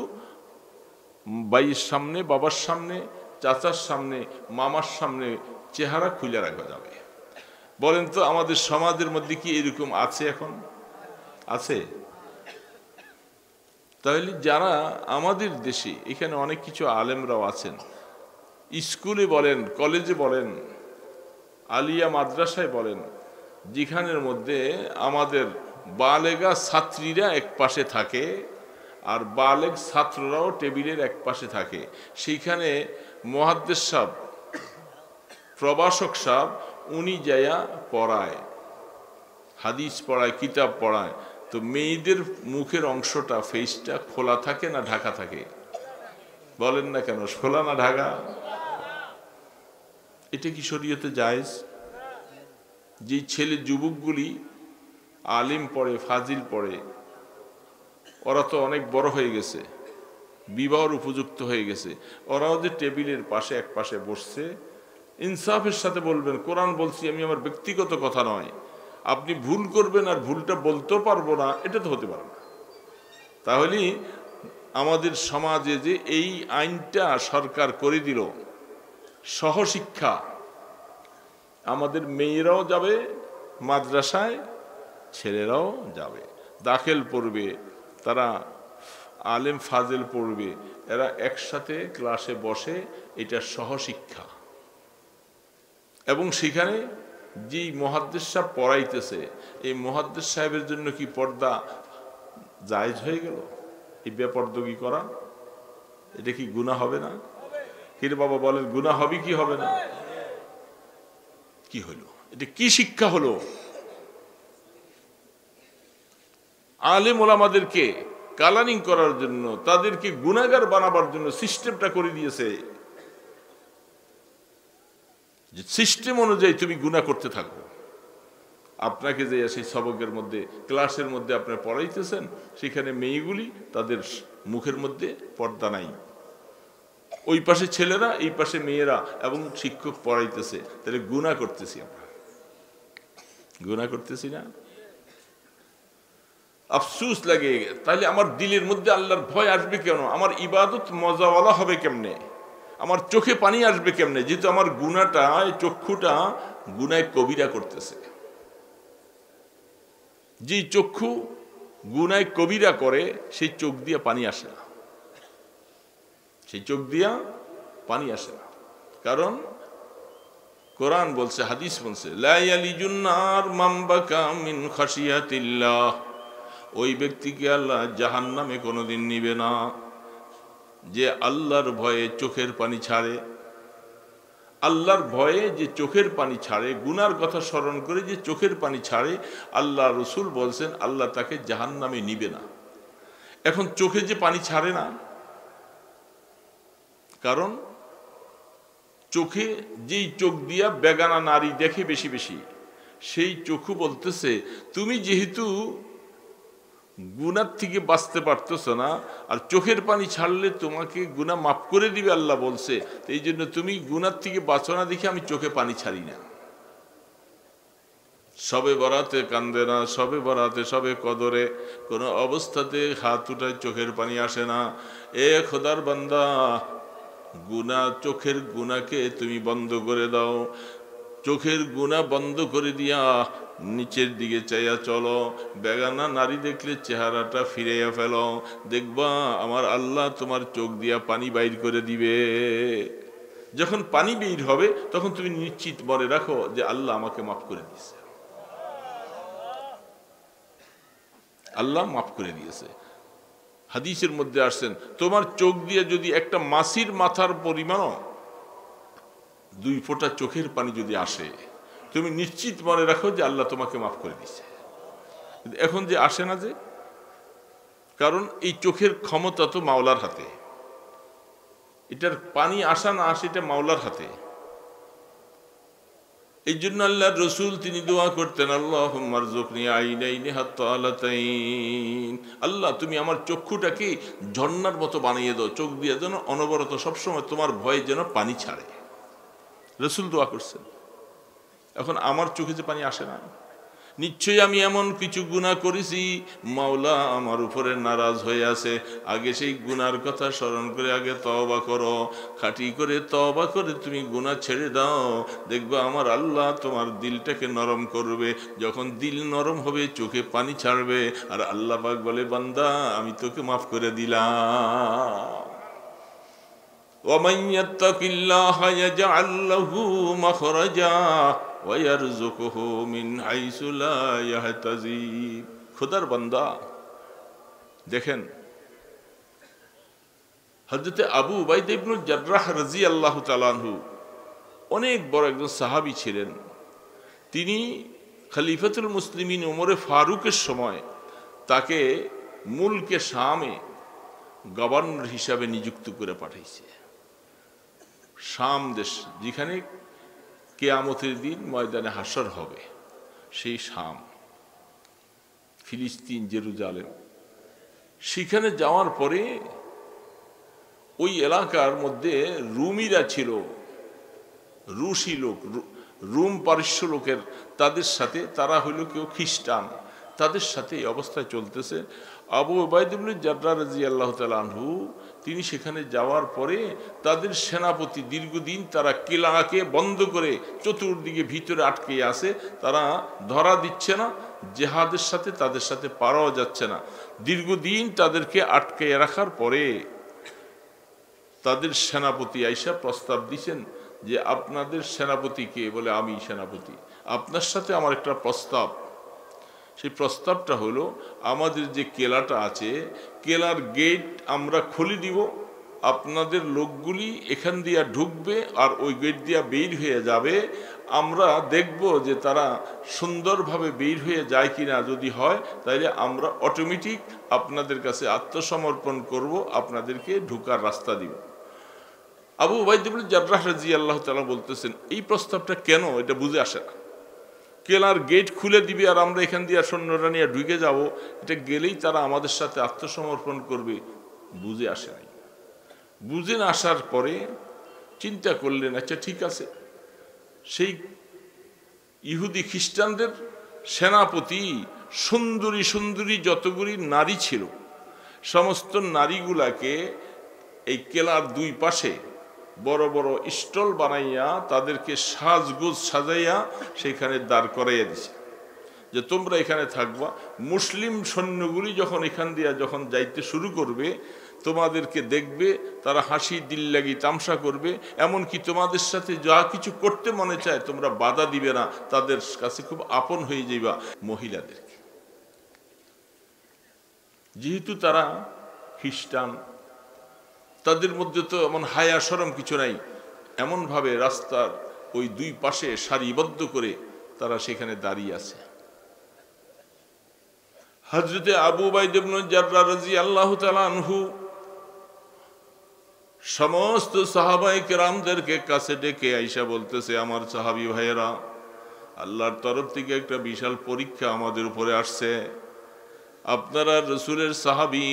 ভাইয়ের সামনে, বাবার সামনে, চাচার সামনে, মামার সামনে চেহারা খুলে রাখা যাবে। বলেন তো আমাদের সমাজের মধ্যে কি এরকম আছে? এখন আছে? তাহলে যারা আমাদের দেশে, এখানে অনেক কিছু আলেমরাও আছেন, স্কুলে বলেন, কলেজে বলেন, আলিয়া মাদ্রাসায় বলেন, যেখানের মধ্যে আমাদের বালেগা ছাত্রীরা এক পাশে থাকে আর বালেগ ছাত্ররাও টেবিলের এক পাশে থাকে, সেইখানে মুহাদ্দিস সাহেব, প্রভাষক সাহেব, উনি যায়া পড়ায়, হাদিস পড়ায়, কিতাব পড়ায়, তো মেয়েদের মুখের অংশটা, ফেসটা খোলা থাকে না ঢাকা থাকে? বলেন না কেন, খোলা না ঢাকা? এটা কি শরীয়তে জায়েজ? যে ছেলে যুবকগুলি আলিম পড়ে, ফাজিল পড়ে, ওরা তো অনেক বড় হয়ে গেছে, বিবাহর উপযুক্ত হয়ে গেছে, ওরাও যে টেবিলের পাশে এক পাশে বসছে, ইনসাফের সাথে বলবেন, কোরআন বলছি, আমি আমার ব্যক্তিগত কথা নয়, আপনি ভুল করবেন আর ভুলটা বলতেও পারবো না, এটা তো হতে পারে না। তাহলে আমাদের সমাজে যে এই আইনটা সরকার করে দিল, সহশিক্ষা, আমাদের মেয়েরাও যাবে মাদ্রাসায়, ছেলেরাও যাবে, দাখিল পড়বে, তারা আলেম ফাজেল পড়বে, এরা একসাথে ক্লাসে বসে, এটা সহশিক্ষা। এবং সেখানে যেই মুহাদ্দিস সাহেব পড়াইতেছে, এই মুহাদ্দিস সাহেবের জন্য কি পর্দা জায়েজ হয়ে গেল? এই বেপরদগি করা, এটা কি গুনাহ হবে না? কিরে বাবা বলেন, গুনাহ হবে কি হবে না? কি হলো এটা? কি শিক্ষা হলো? আলেম ওলামাদেরকে কালারিং করার জন্য, তাদেরকে গুনাহগার বানাবার জন্য সিস্টেমটা করে দিয়েছে, যে সিস্টেম অনুযায়ী তুমি গুনাহ করতে থাকো। আপনাকে যে সেই সবকের মধ্যে, ক্লাসের মধ্যে আপনি পড়াইতেছেন, সেখানে মেয়েগুলি তাদের মুখের মধ্যে পর্দা নাই, ওই পাশে ছেলেরা, এই পাশে মেয়েরা, এবং শিক্ষক পড়াইতেছে, তাহলে গুনাহ করতেছি আমরা, গুনাহ করতেছি না? আফসোস লাগে। তাহলে আমার দিলের মধ্যে আল্লাহর ভয় আসবে কেন? আমার ইবাদত মজাওয়ালা হবে কেমনে? আমার চোখে পানি আসবে কেমনে? যেহেতু আমার গুনাহটা, চক্ষুটা গুনায় কবিরা করতেছে। যে চক্ষু গুনায় কবিরা করে, সেই চোখ দিয়ে পানি আসে না, সেই চোখ দিয়া পানি আসে না। কারণ কোরআন বলছে, হাদিস বলছে, লা ইয়ালিজুন নার মান বাকা মিন খাশিয়াতিল্লাহ, ওই ব্যক্তিকে আল্লাহ জাহান্নামে কোনোদিন নিবে না যে আল্লাহর ভয়ে চোখের পানি ছাড়ে। আল্লাহর ভয়ে যে চোখের পানি ছাড়ে, গুনার কথা স্মরণ করে যে চোখের পানি ছাড়ে, আল্লাহ রসুল বলছেন আল্লাহ তাকে জাহান্নামে নিবে না। এখন চোখে যে পানি ছাড়ে না, কারণ চোখে যেই চোখ দিয়া বেগানা নারী দেখে বেশি বেশি, সেই চোখও বলতেছে তুমি যেহেতু গুনার থেকে বাঁচতে পারতেছ না, আর চোখের পানি ছাড়লে তোমাকে গুনাহ মাফ করে দিবে আল্লাহ বলছে, এই জন্য তুমি গুনার থেকে বাঁচো না দেখে আমি চোখে পানি ছাড়ি না। সবে বরাতে কান্দে না, সবে বরাতে সবে কদরে কোনো অবস্থাতে হাত উঠায় চোখের পানি আসে না। এ খোদার বান্দা, গুনাহ, চোখের গুনাহকে তুমি বন্ধ করে দাও। চোখের গুনাহ বন্ধ করে দিয়া নিচের দিকে চাইয়া চলো। বেগানা নারী দেখলে চেহারাটা ফিরাইয়া ফেলো, দেখবা আমার আল্লাহ তোমার চোখ দিয়া পানি বাইর করে দিবে। যখন পানি বের হবে তখন তুমি নিশ্চিত মনে রাখো যে আল্লাহ আমাকে মাফ করে দিয়েছে, আল্লাহ মাফ করে দিয়েছে। হাদিসের মধ্যে আসছেন তোমার চোখ দিয়ে যদি একটা মাছির মাথার পরিমাণও 2 ফোঁটা চোখের পানি যদি আসে, তুমি নিশ্চিত মনে রাখো যে আল্লাহ তোমাকে মাফ করে দিয়েছে। এখন যে আসে না, যে কারণ এই চোখের ক্ষমতা তো মাওলার হাতে, এটার পানি আসা না আসে এটা মাওলার হাতে। এই জন্য আল্লাহর রসুল তিনি দোয়া করতেন, আল্লাহুম্মা রযুকনি আইনাইনি হাত্তালাতাইন, আল্লাহ তুমি আমার চক্ষুটাকে ঝর্ণার মতো বানিয়ে দাও, চোখ দিয়ে যেন অনবরত সবসময় তোমার ভয়ে যেন পানি ছাড়ে। রসুল দোয়া করছেন। এখন আমার চোখে যে পানি আসে না, নিশ্চয়ই আমি এমন কিছু গুনাহ করেছি, মাওলা আমার উপরে নারাজ হয়ে আছে। আগে সেই গুনার কথা স্মরণ করে আগে তওবা করো, খাঁটি করে তওবা করে তুমি গুনাহ ছেড়ে দাও, দেখবা আমার আল্লাহ তোমার দিলটাকে নরম করবে। যখন দিল নরম হবে চোখে পানি ছাড়বে, আর আল্লাহ পাক বলে বান্দা আমি তোকে মাফ করে দিলাম। ومن يتق الله يجعل له مخرجا ويرزقه من حيث لا يحتسب। খোদার বান্দা দেখেন, হযরত আবু উবাইদা ইবনুল জাররাহ রাদিয়াল্লাহু তাআলা আনহু অনেক বড় একজন সাহাবী ছিলেন। তিনি খলিফাতুল মুসলিমিন ওমরে ফারুকের সময় তাকে মুলকে শামে গভর্নর হিসাবে নিযুক্ত করে পাঠাইছে। শাম দেশ, যেখানে কিয়ামতের দিন ময়দানে হাসর হবে, সেই শাম, ফিলিস্তিন, জেরুজালেম। সেখানে যাওয়ার পরে ওই এলাকার মধ্যে রুমিরা ছিল, রুশি লোক, রুম পারস্য লোকের, তাদের সাথে, তারা হইল কেউ খ্রিস্টান, তাদের সাথে এই অবস্থায় চলতেছে। আবু উবাইদা ইবনে জাররাহ রাদিয়াল্লাহু তাআলা আনহু তিনি সেখানে যাওয়ার পরে তাদের সেনাপতি, দীর্ঘদিন তারা কিলাকে বন্ধ করে চতুর্দিকে ভিতরে আটকে আছে, তারা ধরা দিচ্ছে না, জেহাদের সাথে তাদের সাথে পারাও যাচ্ছে না। দীর্ঘদিন তাদেরকে আটকে রাখার পরে তাদের সেনাপতি আইসা প্রস্তাব দিছেন যে আপনাদের সেনাপতি কে? বলে আমি সেনাপতি। আপনার সাথে আমার একটা প্রস্তাব। সেই প্রস্তাবটা হলো, আমাদের যে কেলাটা আছে, কেলার গেট আমরা খুলে দিব, আপনাদের লোকগুলি এখান দিয়া ঢুকবে আর ওই গেট দিয়া বের হয়ে যাবে। আমরা দেখব যে তারা সুন্দরভাবে বের হয়ে যায় কিনা, যদি হয় তাইলে আমরা অটোমেটিক আপনাদের কাছে আত্মসমর্পণ করব, আপনাদেরকে ঢুকার রাস্তা দিব। আবু উবাইদা ইবনে জাররাহ রাদিয়াল্লাহু তাআলা বলতেছেন, এই প্রস্তাবটা কেন এটা বুঝে আসে না। কেলার গেট খুলে দিবে আর আমরা এখান দিয়ে সৈন্যরা নিয়ে ঢুকে যাব, এটা গেলেই তারা আমাদের সাথে আত্মসমর্পণ করবে, বুঝে আসে নাই। বুঝে না আসার পরে চিন্তা করলেন, আচ্ছা ঠিক আছে, সেই ইহুদি খ্রিস্টানদের সেনাপতি সুন্দরী সুন্দরী যতগুলি নারী ছিল, সমস্ত নারীগুলাকে এই কেলার 2 পাশে বড় বড় স্টল বানাইয়া তাদেরকে সাজগোজ সাজাইয়া সেখানে দাঁড় করাইয়া দিছে যে তোমরা এখানে থাকবা। মুসলিম সৈন্যগুলি যখন এখান দিয়া যখন যাইতে শুরু করবে, তোমাদেরকে দেখবে, তারা হাসি দিল লাগি তামসা করবে, এমনকি তোমাদের সাথে যা কিছু করতে মনে চায় তোমরা বাধা দিবে না, তাদের কাছে খুব আপন হয়ে যাইবা। মহিলাদেরকে, যেহেতু তারা খ্রিস্টান, তাদের মধ্যে তো এমন হায়া শরম কিছু নাই, এমনভাবে রাস্তার ওই দুই পাশে সারিবদ্ধ করে তারা সেখানে দাঁড়িয়ে আছে। হযরতে আবু উবাইদা ইবনে জাররাহ রাদিয়াল্লাহু তাআলা আনহু সমস্ত সাহাবায়ে কেরামদেরকে কাছে ডেকে আয়েশা বলতেছে, আমার সাহাবী ভাইয়েরা, আল্লাহর তরফ থেকে একটা বিশাল পরীক্ষা আমাদের উপরে আসছে। আপনারা রসুলের সাহাবী,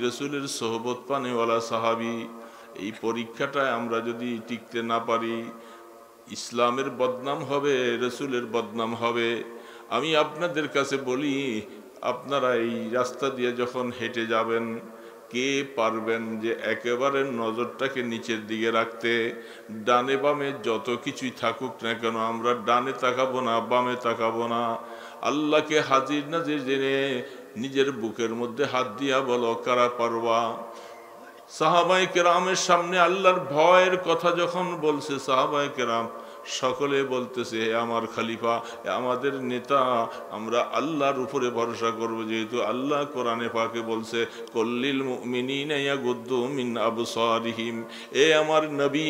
রসুলের সোহবত পানেওয়ালা সাহাবী, এই পরীক্ষাটায় আমরা যদি টিকতে না পারি, ইসলামের বদনাম হবে, রসুলের বদনাম হবে। আমি আপনাদের কাছে বলি, আপনারা এই রাস্তা দিয়ে যখন হেঁটে যাবেন, কে পারবেন যে একেবারে নজরটাকে নিচের দিকে রাখতে? ডানে বামে যত কিছুই থাকুক না কেন, আমরা ডানে তাকাবো না, বামে তাকাবো না। আল্লাহকে হাজির নাজির জেনে নিজের বুকের মধ্যে হাত দিয়া বলো, কারা পারবা? সাহাবায়ে কেরামের সামনে আল্লাহর ভয়ের কথা যখন বলছে, সাহাবায়ে কেরাম সকলে বলতেছে, হে আমার খলিফা, আমাদের নেতা, আমরা আল্লাহর উপরে ভরসা করব, যেহেতু আল্লাহ কোরআনে পাকে বলছে, কুল্লিল মুমিনিনা ইয়াগুদ্দু মিন আবসারিহিম। এ আমার নবী,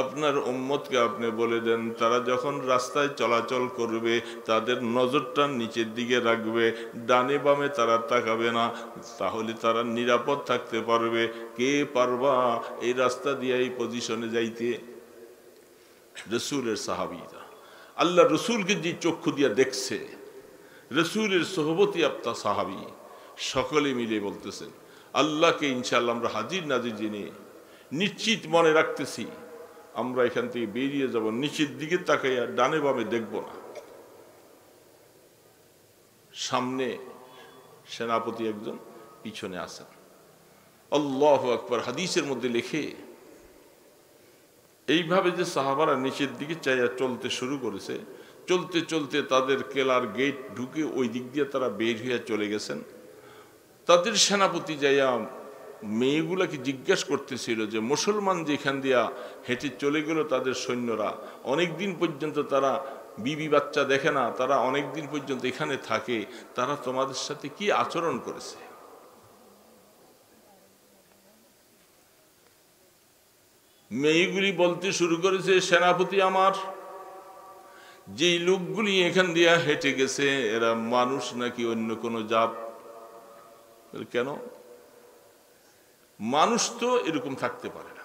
আপনার উম্মতকে আপনি বলে দেন, তারা যখন রাস্তায় চলাচল করবে তাদের নজরটা নিচের দিকে রাখবে, ডানে বামে তারা তাকাবে না, তাহলে তারা নিরাপদ থাকতে পারবে। কে পারবা এই রাস্তা দিয়ে এই পজিশনে যাইতে? রসুলের সাহাবীরা আল্লাহ রসুলকে যে চক্ষু দিয়া দেখছে, রসুলের সোহবতি আপতা সাহাবী, সকলে মিলে বলতেছেন, আল্লাহকে ইনশাআল্লাহ আমরা হাজির নাজির জেনে নিশ্চিত মনে রাখতেছি, আমরা এখান থেকে বেরিয়ে যাব, নিচের দিকে তাকাইয়া ডানে বামে দেখব না। সামনে সেনাপতি একজন, পিছনে আছেন। আল্লাহু আকবার। হাদিসের মধ্যে লেখে, এইভাবে যে সাহাবারা নিচের দিকে চাইয়া চলতে শুরু করেছে, চলতে চলতে তাদের কেলার গেট ঢুকে ওই দিক দিয়ে তারা বের হইয়া চলে গেছেন। তাদের সেনাপতি যাইয়া মেয়েগুলাকে জিজ্ঞাসা করতেছিল যে, মুসলমান যেখান দিয়া হেঁটে চলে গেল তাদের সৈন্যরা, অনেক দিন পর্যন্ত তারা বিবি বাচ্চা দেখে না, তারা অনেক দিন পর্যন্ত এখানে থাকে, তারা তোমাদের সাথে কি আচরণ করেছে? মেয়েগুলি বলতে শুরু করেছে, সেনাপতি আমার, যেই লোকগুলি এখান দিয়া হেঁটে গেছে এরা মানুষ নাকি অন্য কোনো জাত? কেন? মানুষ তো এরকম থাকতে পারে না।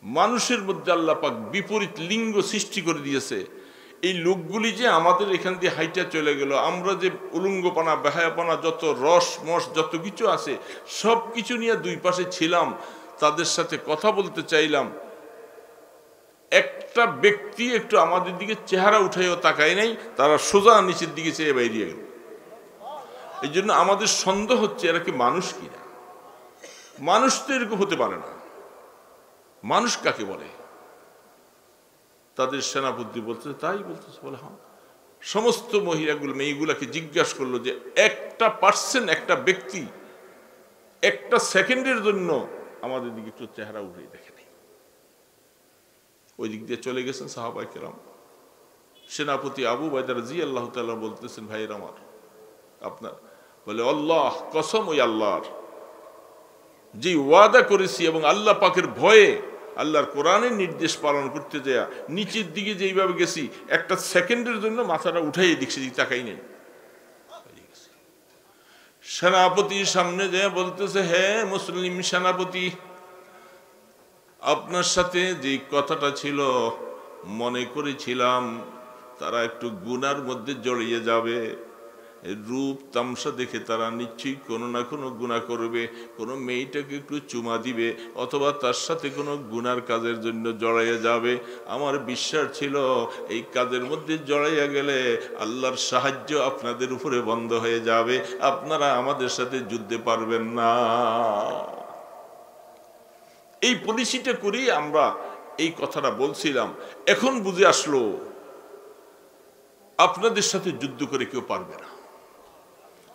মানুষের মধ্যে আল্লাহ পাক বিপরীত লিঙ্গ সৃষ্টি করে দিয়েছে। এই লোকগুলি যে আমাদের এখান দিয়ে হাইটা চলে গেল, আমরা যে উলঙ্গপানা, বেহায়াপনা, যত রস মস যত কিছু আছে সব কিছু নিয়ে দুই পাশে ছিলাম, তাদের সাথে কথা বলতে চাইলাম, একটা ব্যক্তি একটু আমাদের দিকে চেহারা উঠাইও তাকায় নাই, তারা সোজা নিচের দিকে চেয়ে বাইরিয়ে গেল। এই জন্য আমাদের সন্দেহ হচ্ছে এরা কি মানুষ কিনা। মানুষ তো এরকম হতে পারে না। মানুষ কাকে বলে? তাদের সেনাপতি বলতেছে, তাই বলতেছে, বলে হ্যাঁ। সমস্ত মহিলাগুলো মেয়েগুলাকে জিজ্ঞাসা করলো যে, একটা পার্সেন্ট, একটা ব্যক্তি একটা সেকেন্ডের জন্য আমাদের দিকে একটু চেহারা উঠে দেখে নেই। ওই দিক দিয়ে চলে গেছেন সাহাবায়ে কেরাম। সেনাপতি আবু উবাইদা রাদিয়াল্লাহু তাআলা বলতেছেন, ভাইয়ের আমার, আপনার বলে, আল্লাহ কসম, ওই আল্লাহর যে ওয়াদা করেছি এবং আল্লাহ পাকের ভয়ে আল্লাহর কোরআনের নির্দেশ পালন করতে যায় নিচের দিকে যেইভাবে গেছি, একটা সেকেন্ডের জন্য মাথাটা উঠাই দেখছি, তাকাই নেই। সেনাপতির সামনে যায় বলতেছে, হে মুসলিম সেনাপতি, আপনার সাথে যে কথাটা ছিল মনে করেছিলাম তারা একটু গুনার মধ্যে জড়িয়ে যাবে, রূপ তামসা দেখে তারা নিশ্চয়ই কোনো না কোনো গুনাহ করবে, কোনো মেয়েটাকে একটু চুমা দিবে অথবা তার সাথে কোনো গুনার কাজের জন্য জড়াইয়া যাবে। আমার বিশ্বাস ছিল এই কাজের মধ্যে জড়াইয়া গেলে আল্লাহর সাহায্য আপনাদের উপরে বন্ধ হয়ে যাবে, আপনারা আমাদের সাথে যুদ্ধে পারবেন না। এই পলিসিটা করেই আমরা এই কথাটা বলছিলাম। এখন বুঝে আসলো আপনাদের সাথে যুদ্ধ করে কেউ পারবে না,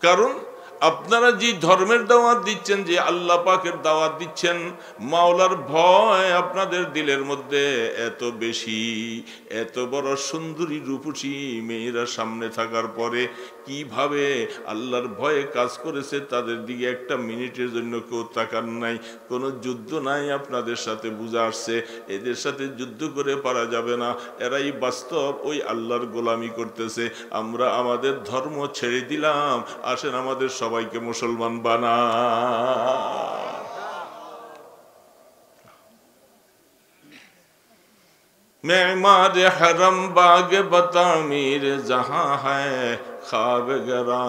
কারণ আপনারা যে ধর্মের দাওয়াত দিচ্ছেন, যে আল্লাহ পাকের দাওয়াত দিচ্ছেন, মাওলার ভয় আপনাদের দিলের মধ্যে এত বেশি, এত বড় সুন্দরী রূপসী মেয়েরা সামনে থাকার পরে কিভাবে আল্লাহর ভয়ে কাজ করেছে তাদের দিকে একটা মিনিটের জন্য কেউ তাকান নাই। কোনো যুদ্ধ নাই আপনাদের সাথে, বুঝা আসছে এদের সাথে যুদ্ধ করে পারা যাবে না, এরাই বাস্তব ওই আল্লাহর গোলামি করতেছে। আমরা আমাদের ধর্ম ছেড়ে দিলাম, আসেন আমাদের সবাইকে মুসলমান বানা। मेमार हरम बाग बतामीर जहाँ है, ख्वाब गरा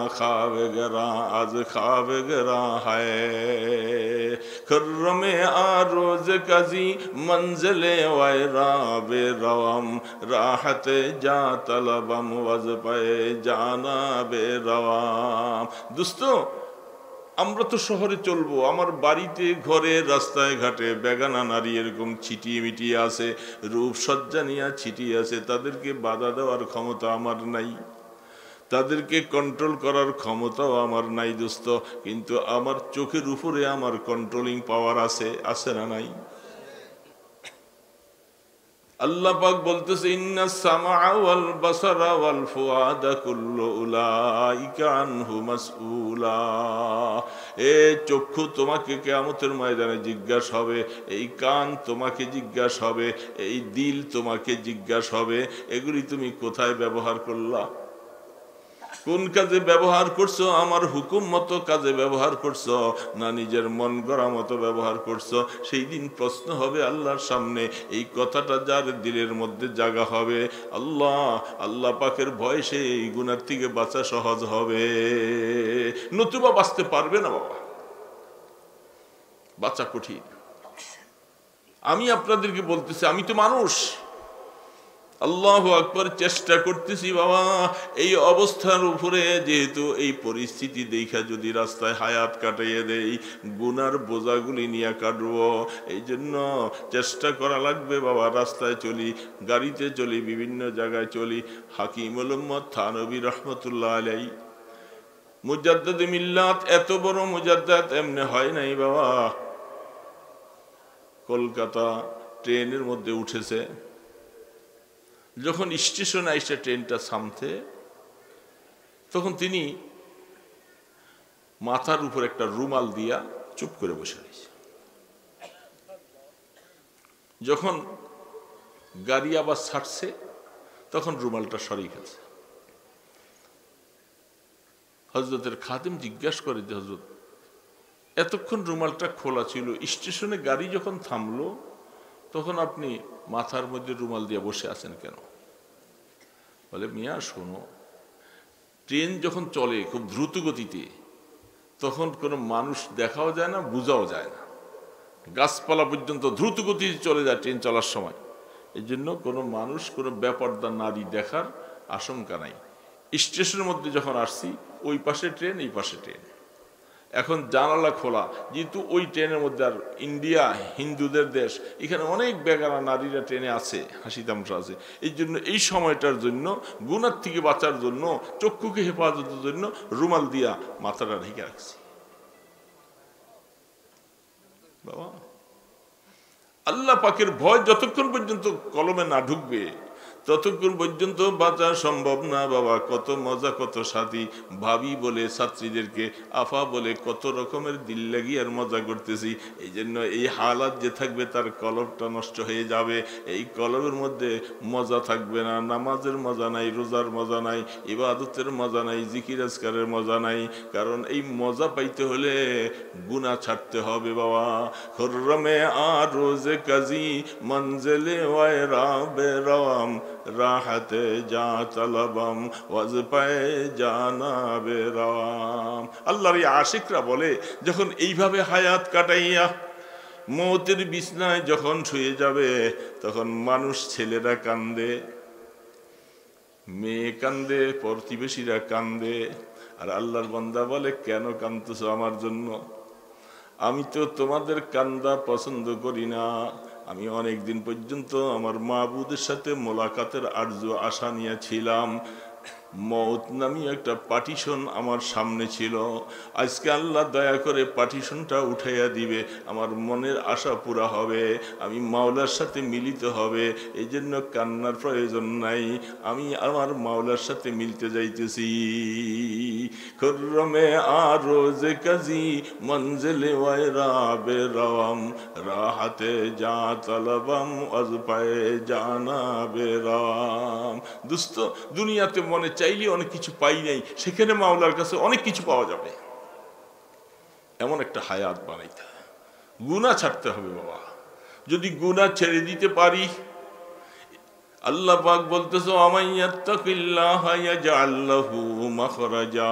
आज ख्वाब गरा है। खुर्रम आरोज कजी मंजिल वैरा बे रवम, राहत जा तलबम वज पे जाना बे रवाम। दोस्तों, আমরা তো শহরে চলবো, আমার বাড়িতে ঘরে রাস্তায় ঘাটে বেগানা নারী এরকম ছিটিয়ে মিটিয়ে আছে, রূপসজ্জা নিয়ে ছিটিয়ে আছে। তাদেরকে বাধা দেওয়ার ক্ষমতা আমার নাই, তাদেরকে কন্ট্রোল করার ক্ষমতাও আমার নাই দোস্ত। কিন্তু আমার চোখের উপরে আমার কন্ট্রোলিং পাওয়ার আছে, আছে না নাই? আল্লাহ পাক বলতেছে ইন্নাস সামআ ওয়াল বাসারা ওয়াল ফুআদা কুল্লু উলাইকা আনহু মাসউলা। এ চক্ষু তোমাকে কিয়ামতের ময়দানে জিজ্ঞাসা হবে, এই কান তোমাকে জিজ্ঞাসা হবে, এই দিল তোমাকে জিজ্ঞাসা হবে, এগুলি তুমি কোথায় ব্যবহার করলা, কোন কাজে ব্যবহার করছো? আমার হুকুম মতো কাজে ব্যবহার করছো না নিজের মন গড়া মতো ব্যবহার করছো? সেই দিন প্রশ্ন হবে আল্লাহর সামনে। এই কথাটা যার দিলের মধ্যে জাগা হবে, আল্লাহ পাকের ভয়, সে এই গুনার থেকে বাঁচা সহজ হবে, নতুবা বাঁচতে পারবে না বাবা, বাঁচা কঠিন। আমি আপনাদেরকে বলতেছি, আমি তো মানুষ, আল্লাহু আকবার, চেষ্টা করতেছি বাবা এই অবস্থার উপরে, যেহেতু এই পরিস্থিতি দেখা যদি রাস্তায় হায়াত কাটাইয়ে দেই, গুনার বোঝাগুলি নিয়ে কাটবো, এই জন্য চেষ্টা করা লাগবে বাবা। রাস্তায় চলি, গাড়িতে চলি, বিভিন্ন জায়গায় চলি। হাকিমুল উম্মত থানবী রহমতুল্লাহ আলাইহি, মুজাদ্দিদ মিল্লাত, এত বড় মুজাদ্দিদ এমনি হয় নাই বাবা। কলকাতা ট্রেনের মধ্যে উঠেছে, যখন স্টেশনে এসে ট্রেনটা থামতে, তখন তিনি মাথার উপর একটা রুমাল দিয়া চুপ করে বসে রয়েছে। যখন গাড়ি আবার ছাড়ছে, তখন রুমালটা সরিয়ে ফেলছে। হযরতের খাদেম জিজ্ঞাসা করে যে হযরত, এতক্ষণ রুমালটা খোলা ছিল, স্টেশনে গাড়ি যখন থামলো তখন আপনি মাথার মধ্যে রুমাল দিয়ে বসে আছেন কেন? বলে, মিয়া শোনো, ট্রেন যখন চলে খুব দ্রুত গতিতে, তখন কোনো মানুষ দেখাও যায় না, বোঝাও যায় না, গাছপালা পর্যন্ত দ্রুত গতিতে চলে যায় ট্রেন চলার সময়। এই জন্য কোনো মানুষ, কোনো বেপরদা নারী দেখার আশঙ্কা নাই। স্টেশনের মধ্যে যখন আসছি, ওই পাশে ট্রেন, এই পাশে ট্রেন, এখন জানালা খোলা, যেহেতু ওই ট্রেনের মধ্যে, আর ইন্ডিয়া হিন্দুদের দেশ, এখানে অনেক বেগানা নারীরা ট্রেনে আছে, হাসি তামসা আছে। এই জন্য এই সময়টার জন্য, গুনার থেকে বাঁচার জন্য, চক্ষুকে হেফাজতের জন্য রুমাল দিয়া মাথাটা ঢেকে রাখছি বাবা। আল্লাহ পাকের ভয় যতক্ষণ পর্যন্ত কলমে না ঢুকবে, ততক্ষণ পর্যন্ত বাঁচা সম্ভব না বাবা। কত মজা, কত সাথী, ভাবি বলে ছাত্রীদেরকে আফা বলে কত রকমের দিল লাগিয়ে আর মজা করতেছি। এই জন্য এই হালাত যে থাকবে, তার কলবটা নষ্ট হয়ে যাবে। এই কলবের মধ্যে মজা থাকবে না, নামাজের মজা নাই, রোজার মজা নাই, ইবাদতের মজা নাই, জিকির আজকারের মজা নাই। কারণ এই মজা পাইতে হলে গুনাহ ছাড়তে হবে বাবা। খুররমে আর রোজে কাজী মঞ্জিলে ওয়ায়রা বেরাম, রাহতে যা তলবম ওয়াজ পায়ে জানা বেরাম। আল্লাহর এই আশিকরা বলে, যখন এইভাবে হায়াত কাটাইয়া মৌতের বিছনায় যখন শুয়ে যাবে, তখন মানুষ, ছেলেরা কান্দে, মেয়ে কান্দে, প্রতিবেশীরা কান্দে, আর আল্লাহর বান্দা বলে, কেন কান্দতেছো আমার জন্য? আমি তো তোমাদের কান্দা পছন্দ করি না। আমি অনেক দিন পর্যন্ত আমার মাবুদের সাথে মোলাকাতের আরজু আশা নিয়েছিলাম, মউত নামী একটা পার্টিশন আমার সামনে ছিল। আজকে আল্লাহ দয়া করে পার্টিশনটা উঠাইয়া দিবে, আমার মনের আশা পুরা হবে, আমি মাওলার সাথে মিলিত হবে। এই জন্য কান্নার প্রয়োজন নাই, আমি আমার মাওলার সাথে মিলতে যাইতেছি। খুররমে আরোজে কাজী মঞ্জিলে ওয়াইরা বেরাম, রাহাতে যা তলবম আজ পায়ে জানা বেরাম। দোস্ত, দুনিয়াতে মনে চাইলে অনেক কিছু পাই নাই, সেখানে মাওলার কাছে অনেক কিছু পাওয়া যাবে। এমন একটা হায়াত বানাইতে হয়, গুনাহ ছাড়তে হবে বাবা। যদি গুনাহ ছেড়ে দিতে পারি, আল্লাহ পাক বলতেছো আমাইয়াত্তাকিল্লাহা ইয়াজআল লাহু মাখরাজা।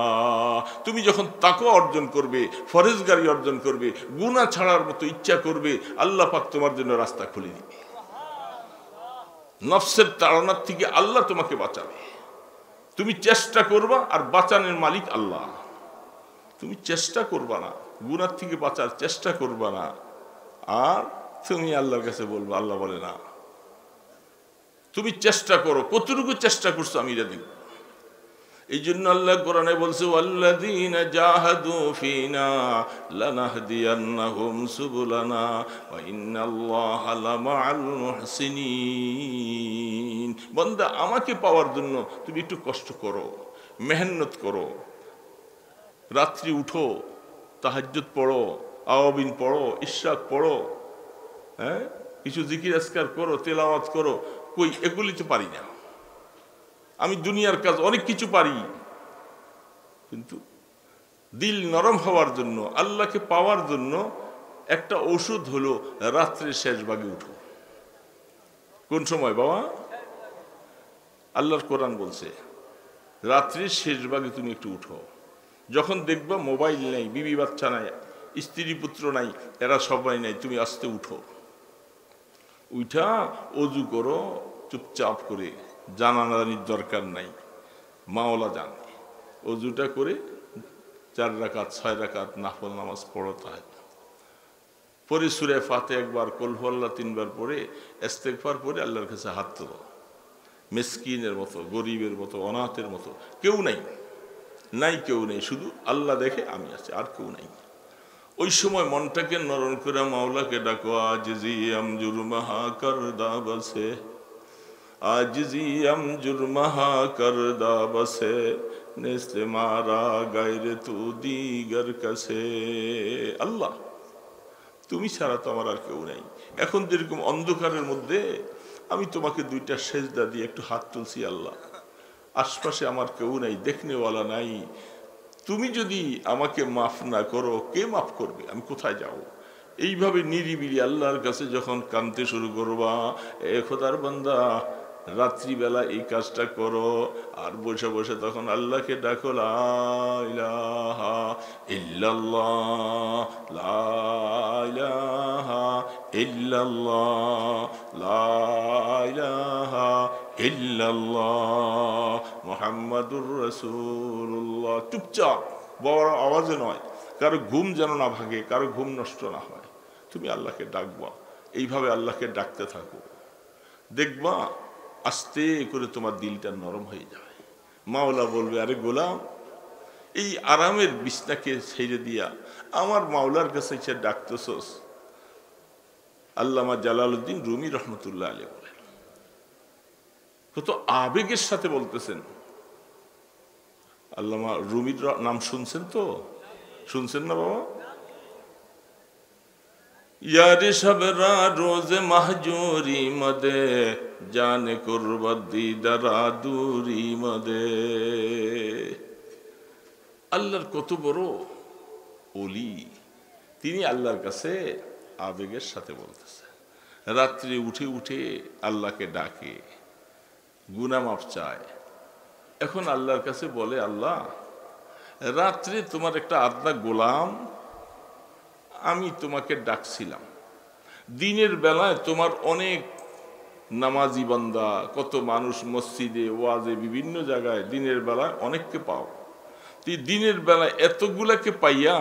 তুমি যখন তাকওয়া অর্জন করবে, ফরজগারি অর্জন করবে, গুনাহ ছাড়ার মতো ইচ্ছা করবে, আল্লাহ পাক তোমার জন্য রাস্তা খুলে দিবে। নফসের তাড়নার থেকে আল্লাহ তোমাকে বাঁচাবে। তুমি চেষ্টা করবা, আর বাঁচানোর মালিক আল্লাহ। তুমি চেষ্টা করবা না, গুনাহ থেকে বাঁচার চেষ্টা করবা না, আর তুমি আল্লাহর কাছে বলবা। আল্লাহ বলে না, তুমি চেষ্টা করো, কতটুকু চেষ্টা করছো আমি এটা দেখব। এই জন্য আল্লাহ কোরআনে বলছে ওয়াল্লাযীনা জাহাদু ফীনা লানাহদিয়ান্নাহুম সুবুলানা ওয়া ইন্নাল্লাহা লামাআল মুহসিনিন। বান্দা, আমাকে পাওয়ার জন্য তুমি একটু কষ্ট করো, মেহনত করো, রাত্রি উঠো, তাহাজ্জুদ পড়ো, আওয়াবিন পড়ো, ইশরাক পড়ো, হ্যাঁ, কিছু জিকির আজকার করো, তেলাওয়াত করো। কই, এগুলি তো পারি না। আমি দুনিয়ার কাজ অনেক কিছু পারি, কিন্তু দিল নরম হওয়ার জন্য, আল্লাহকে পাওয়ার জন্য একটা ওষুধ হলো রাত্রের শেষ ভাগে উঠো। কোন সময় বাবা? আল্লাহর কোরআন বলছে রাত্রির শেষ ভাগে তুমি একটু উঠো। যখন দেখবা মোবাইল নাই, বিবি বাচ্চা নাই, স্ত্রী পুত্র নাই, এরা সবাই নাই, তুমি আস্তে উঠো। উঠা অজু করো চুপচাপ করে, জানাজানির দরকার নাই, মাওলা জানে। অজুটা করে 4 রাকাত 6 রাকাত নাফল নামাজ পড়ো। তাই পরে সূরা ফাতিহা একবার, কুল হুয়াল্লাহ 3 বার পড়ে ইস্তেগফার পড়ে আল্লাহর কাছে হাত তোলো। মিসকিনের মতো, গরিবের মতো, অনাথের মতো কেউ নাই, কেউ নেই, শুধু আল্লাহ দেখে আমি আছি, আর কেউ নাই। ওই সময় মনটাকে নরম করে মাওলাকে ডাকো। আজিজি আম জুরমাহা করদা বসে, আজিজি আম জুরমাহা করদা বসে, নেস্তে মারা গায়রে তু দিগর কাছে। আল্লাহ, তুমি ছাড়া তো আমার আর কেউ নাই। এখন যেরকম অন্ধকারের মধ্যে আমি তোমাকে 2টা সেজদা দিয়ে একটু হাত তুলছি আল্লাহ, আশপাশে আমার কেউ নাই, দেখনেওয়ালা নাই। তুমি যদি আমাকে মাফ না করো, কে মাফ করবে? আমি কোথায় যাব? এইভাবে নিরিবিলি আল্লাহর কাছে যখন কাঁদতে শুরু করবা, এ খোদার বান্দা, রাত্রিবেলা এই কাজটা করো, আর বসে বসে তখন আল্লাহকে ডাকো, লা ইলাহা ইল্লাল্লাহ, লা ইলাহা ইল্লাল্লাহ, লা ইলাহা ইল্লাল্লাহ মুহাম্মাদুর রাসূলুল্লাহ। চুপচাপ, বড় আওয়াজে নয়, কারো ঘুম যেন না ভাগে, কারো ঘুম নষ্ট না হয়। তুমি আল্লাহকে ডাকবা, এইভাবে আল্লাহকে ডাকতে থাকো, দেখবা আস্তে করে তোমার দিলটা নরম হয়ে যাবে। মাওলা বলবে, আরে গোলাম, এই আরামের বিছনাকে ছেড়ে দিয়া আমার মাওলার কাছে এসে ডাকতেছস। আল্লামা জালালউদ্দিন রুমি রহমতুল্লাহ আলাইহি বলেন, কত আবেগের সাথে বলতেছেন। আল্লামা রুমির নাম শুনছেন তো? শুনছেন না বাবা? यारे शबरा रोज महजूरी मदे जाने कुर्बती दरा दूरी मदे। আল্লাহর কত বড় ওলি, তিনি আল্লাহর কাছে আবেগের সাথে বলতেছে। রাত্রে উঠে উঠে আল্লাহকে ডাকে, গুনাহ মাফ চায়। এখন আল্লাহর কাছে বলে, আল্লাহ, রাত্রে তোমার একটা আদনা গোলাম, আমি তোমাকে ডাকছিলাম। দিনের বেলায় তোমার অনেক নামাজি বান্দা, কত মানুষ মসজিদে, ওয়াজে, বিভিন্ন জায়গায় দিনের বেলায় অনেককে পাও। দিনের বেলায় এতগুলাকে পাইয়া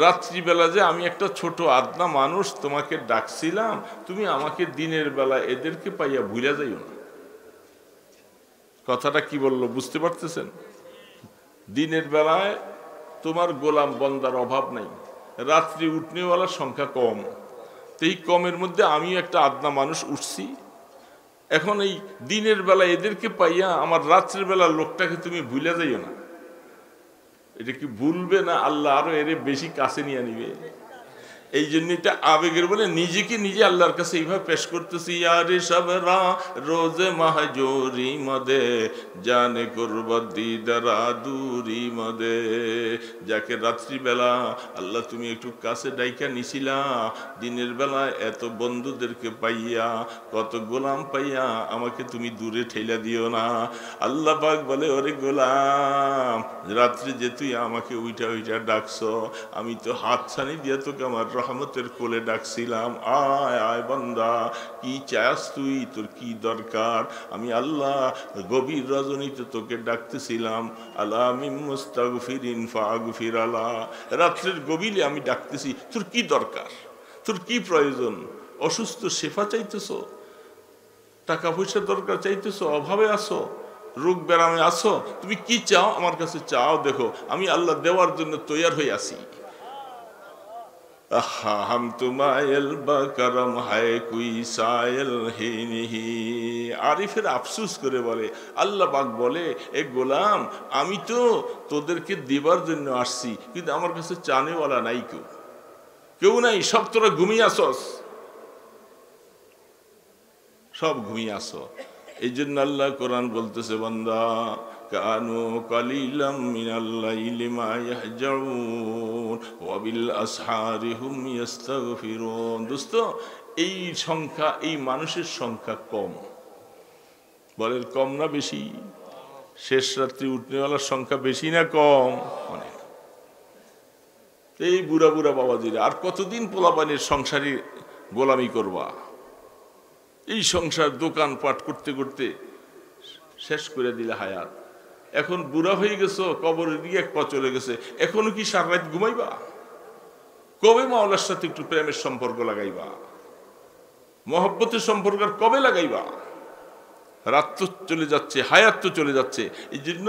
রাত্রিবেলা যে আমি একটা ছোট আদনা মানুষ তোমাকে ডাকছিলাম, তুমি আমাকে দিনের বেলা এদেরকে পাইয়া ভুলে যাইও না। কথাটা কি বললো বুঝতে পারতেছেন? দিনের বেলায় তোমার গোলাম বন্দার অভাব নাই, রাত্রি উঠনেওয়ালার সংখ্যা কম। তো এই কমের মধ্যে আমিও একটা আদনা মানুষ উঠছি। এখন এই দিনের বেলা এদেরকে পাইয়া আমার রাত্রের বেলার লোকটাকে তুমি ভুলে যাইও না। এটা কি ভুলবে না আল্লাহ আরো এর বেশি কাছে নিয়ে নিবে? এই জন্য এটা আবেগের বলে নিজেকে নিজে আল্লাহর কাছে এইভাবে পেশ করতেছি, আরে সবরা রোজে মাহজুরি মদে জানে করব দিদারা দূরি মদে। যাকে রাত্রিবেলা আল্লাহ তুমি একটু কাছে ডাইকা নিছিলা, দিনের বেলা এত বন্ধুদেরকে পাইয়া, কত গোলাম পাইয়া আমাকে তুমি দূরে ঠেলা দিও না। আল্লাহ পাক বলে, ওরে গোলাম, রাত্রে যে তুই আমাকে উইটা উইটা ডাকছো, আমি তো হাত ছানি দিয়ে তোকে আমার রহমতের কোলে ডাকছিলাম। আয় আয় বান্দা, কি চাস তুই, তোর কি দরকার? আমি আল্লাহ গভীর রজনীতে তোকে ডাকতেছিলাম। আলা মিন মুস্তাগফিরিন ফাগফির আলা, রাত্রের গভীরে আমি ডাকতেছি, তোর কি দরকার, তোর কি প্রয়োজন? অসুস্থ শেফা চাইতেছো, টাকা পয়সার দরকার চাইতেছো, অভাবে আসো, রোগ ব্যারামে আসো, তুমি কি চাও আমার কাছে চাও, দেখো আমি আল্লাহ দেওয়ার জন্য তৈয়ার হয়ে আসি। হাম তুমায়েল বা করম হায় কুই সায়েল হি নিহি। আরিফের আফসুস করে বলে, আল্লাহ পাক বলে, এ গোলাম, আমি তো তোদেরকে দেবার জন্য আসছি, কিন্তু আমার কাছে চানেওয়ালা নাই, কেউ নাই, সব তোরা ঘুমিয়ে আসস, সব ঘুমিয়ে আসো। এই জন্য আল্লাহ কোরআন বলতেছে, বান্দা কানু কালিলাম মিনাল লাইলি মা ইয়াহজাউন ওয়া বিল আসহারি হুম ইস্তাগফিরুন। দোস্ত, এই সংখ্যা, এই মানুষের সংখ্যা কম। বলেন কম না বেশি? শেষ রাত্রি উঠনেওয়ালার সংখ্যা বেশি না কম? অনেক। এই বুড়া বুড়া বাবাজিরা আর কতদিন পোলাপানির সংসারী গোলামি করবা? এই সংসার দোকান পাট করতে করতে শেষ করে দিলে হায়াত। এখন বুড়া হয়ে গেছো, কবরের দিকে এক পা চলে গেছে, এখনো কি সারা রাত ঘুমাইবা? কবে মাওলার সাথে একটু প্রেমের সম্পর্ক লাগাইবা, মহব্বতের সম্পর্ক কবে লাগাইবা? রাত তো চলে যাচ্ছে, হায়াত তো চলে যাচ্ছে। এই জন্য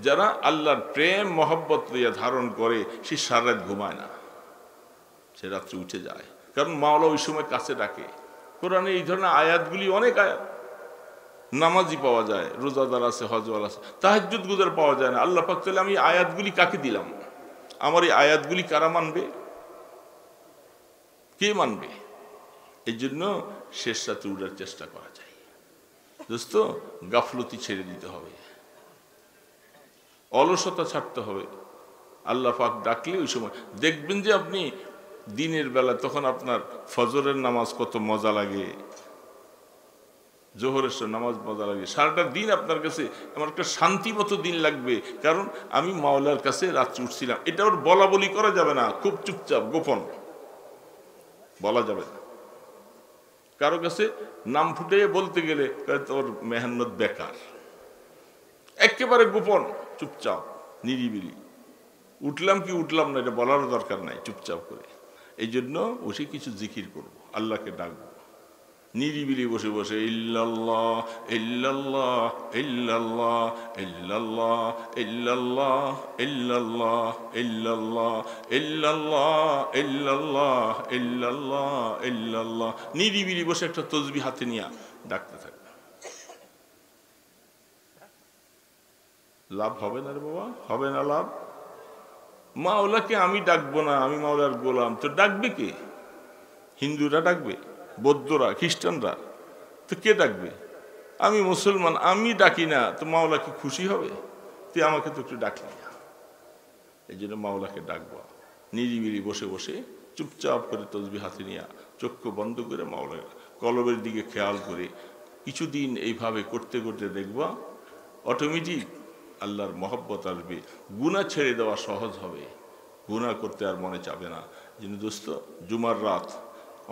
যারা আল্লাহর প্রেম মহব্বত লইয়া ধারণ করে, সে সারা রাত ঘুমায় না, সে রাত্রে উঠে যায়। কারণ মাওলা ওই সময় কাছে ডাকে। কোরআনে এই ধরনের আয়াতগুলি অনেক আয়াত। নামাজি পাওয়া যায়, রোজাদার আছে, হজওয়াল আছে, তাহাজ্জুদ গুজার পাওয়া যায় না। আল্লাহ পাক তাহলে আমি আয়াতগুলি কাকে দিলাম? আমার এই আয়াতগুলি কারা মানবে? কে মানবে? এই জন্য শেষ রাতে উঠার চেষ্টা করা যায়। দোস্ত, গাফলতি ছেড়ে দিতে হবে, অলসতা ছাড়তে হবে। আল্লাহ পাক ডাকলে ওই সময় দেখবেন যে আপনি দিনের বেলা, তখন আপনার ফজরের নামাজ কত মজা লাগে, জোহরের নামাজ মজা লাগে, সারাটা দিন আপনার কাছে আমার একটা শান্তি মতো দিন লাগবে। কারণ আমি মাওলার কাছে রাত্রে উঠছিলাম। এটা ওর বলা বলি করা যাবে না, খুব চুপচাপ গোপন বলা যাবে না। কারো কাছে নাম ফুটে বলতে গেলে তোর মেহনত বেকার। একেবারে গোপন, চুপচাপ, নিরিবিলি। উঠলাম কি উঠলাম না এটা বলার দরকার নাই, চুপচাপ করে। এই জন্য বসে কিছু জিকির করব, আল্লাহকে ডাকবো নিরিবিলি বসে বসে। ইল্লাল্লাহ ইল্লাল্লাহ ইল্লাল্লাহ ইল্লাল্লাহ ইল্লাল্লাহ ইল্লাল্লাহ ইল্লাল্লাহ ইল্লাল্লাহ ইল্লাল্লাহ ইল্লাল্লাহ ইল্লাল্লাহ। নিরিবিলি বসে একটা তসবিহ হাতে নিয়ে ডাকতে থাকবে। লাভ হবে না রে বাবা, হবে না লাভ। মাওলাকে আমি ডাকবো না, আমি মাওলার গোলাম, তো ডাকবে কে? হিন্দুরা ডাকবে, বৌদ্ধরা, খ্রিস্টানরা? তো কে ডাকবে? আমি মুসলমান, আমি ডাকি না, তো মাওলা কি খুশি হবে? তুই আমাকে তো একটু ডাকলি না। এই জন্য মাওলাকে ডাকবো নিরিবিলি বসে বসে, চুপচাপ করে তসবিহ হাতে নিয়ে, চক্ষু বন্ধ করে মাওলা কলবের দিকে খেয়াল করে কিছুদিন এইভাবে করতে করতে দেখবা অটোমেটিক আল্লাহর মহব্বত আসবে, গুনাহ ছেড়ে দেওয়া সহজ হবে, গুনাহ করতে আর মনে চাবে না। যেন দোস্ত, জুমার রাত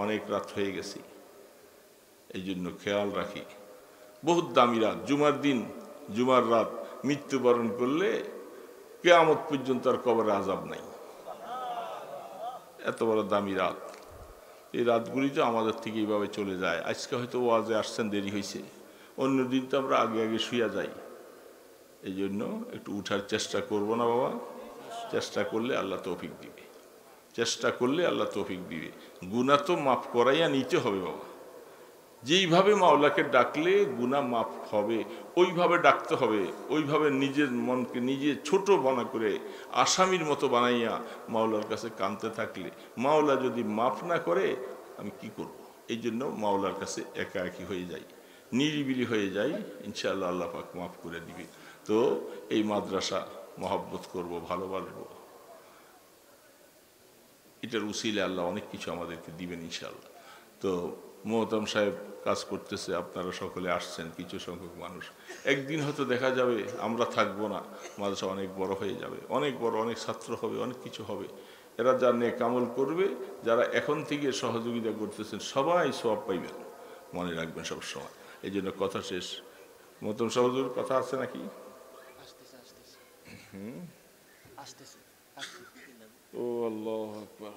অনেক রাত হয়ে গেছি, এই জন্য খেয়াল রাখি। বহুত দামি রাত, জুমার দিন, জুমার রাত মৃত্যুবরণ করলে কিয়ামত পর্যন্ত আর কবরে আযাব নাই। এত বড় দামি রাত। এই রাতগুলি তো আমাদের থেকে এইভাবে চলে যায়। আজকে হয়তো ওয়াজে আসছেন, দেরি হয়েছে, অন্যদিন তো আমরা আগে আগে শুয়ে যাই। এই জন্য একটু উঠার চেষ্টা করব না বাবা? চেষ্টা করলে আল্লাহ তৌফিক দিবে, চেষ্টা করলে আল্লাহ তৌফিক দিবে। গুনাহ তো মাফ করাইয়া নিতে হবে বাবা। যেইভাবে মাওলাকে ডাকলে গুনাহ মাফ হবে ওইভাবে ডাকতে হবে, ওইভাবে নিজের মনকে নিজে ছোট বানা করে আসামির মতো বানাইয়া মাওলার কাছে কাঁদতে থাকলে মাওলা যদি মাফ না করে আমি কি করব? এই জন্য মাওলার কাছে একাকী হয়ে যাই, নিরিবিলি হয়ে যাই, ইনশাআল্লাহ আল্লাহ পাক মাফ করে দিবে। তো এই মাদ্রাসা মহব্বত করব, ভালোবাসবো, এটার উসিলে আল্লাহ অনেক কিছু আমাদেরকে দিবেন ইনশাআল্লাহ। তো মোহতাম সাহেব কাজ করতেছে, আপনারা সকলে আসছেন, কিছু সংখ্যক মানুষ। একদিন হয়তো দেখা যাবে আমরা থাকবো না, মাদ্রাসা অনেক বড় হয়ে যাবে, অনেক বড়, অনেক ছাত্র হবে, অনেক কিছু হবে। এরা যা নেক আমল করবে, যারা এখন থেকে সহযোগিতা করতেছেন সবাই সওয়াব পাইবেন, মনে রাখবেন সব সময়। এই জন্য কথা শেষ। মোহতাম সাহেবের কথা আছে নাকি? ও আল্লাহু আকবার।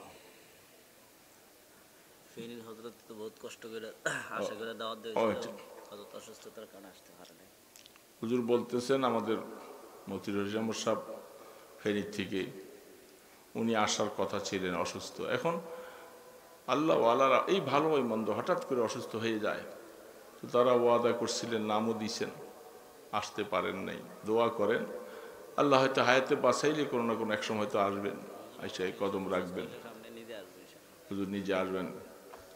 ফেনীর হযরত তো বহুত কষ্ট করে আশা করে দাওয়াত দিয়েছিল, হযরত অসুস্থতার কারণে আসতে পারে নাই। হুজুর বলতেছেন আমাদের মতিউর রহমান সাহেব ফেনী থেকে, উনি আসার কথা ছিলেন, অসুস্থ। এখন আল্লাহ ওয়ালারা এই ভালো এই মন্দ হঠাৎ করে অসুস্থ হয়ে যায়, তো তারা ওয়াদা করছিলেন, নামও দিয়েছেন, আসতে পারেন নাই। দোয়া করেন আল্লাহ হয়তো হায়াতে বাঁচাইলে কোনো না কোনো এক সময় হয়তো আসবেন, এসে কদম রাখবেন, সামনে নিজে আসবে ইনশাআল্লাহ। হুজুর নিজে আসবেন।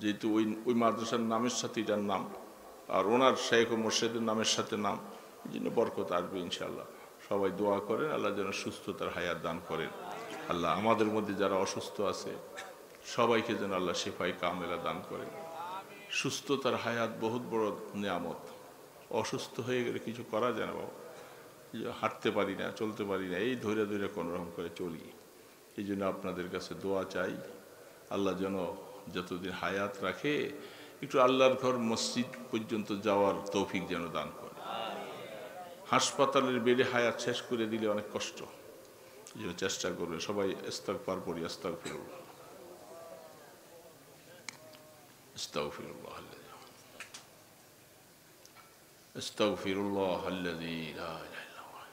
যেহেতু ওই মাদ্রাসার নামের সাথে এটার নাম, আর ওনার শেখ ও মোর্শেদের নামের সাথে নাম, এই জন্য বরকত আসবে ইনশাআল্লাহ। সবাই দোয়া করেন আল্লাহ যেন সুস্থতার হায়াত দান করেন। আল্লাহ আমাদের মধ্যে যারা অসুস্থ আছে সবাইকে যেন আল্লাহ শেফায়ে কামেলা দান করেন। সুস্থতার হায়াত বহুত বড় নিয়ামত। অসুস্থ হয়ে গেলে কিছু করা যায় না বাবা, হাঁটতে পারি না, চলতে পারি না, এই ধৈর্য ধৈর্য কোনোরকম করে চলি। এই জন্য আপনাদের কাছে দোয়া চাই, আল্লাহ যেন যতদিন হায়াত রাখে একটু আল্লাহর ঘর মসজিদ পর্যন্ত যাওয়ার তৌফিক যেন দান করে। হাসপাতালের বেডে হায়াত শেষ করে দিলে অনেক কষ্ট, এই জন্য চেষ্টা করবে সবাই। ইস্তিগফার পড়ি, আস্তাগফিরুল্লাহ, আস্তাগফিরুল্লাহ, আস্তাগফিরুল্লাহ আল্লাযী লা ইলাহা ইল্লা হুয়া,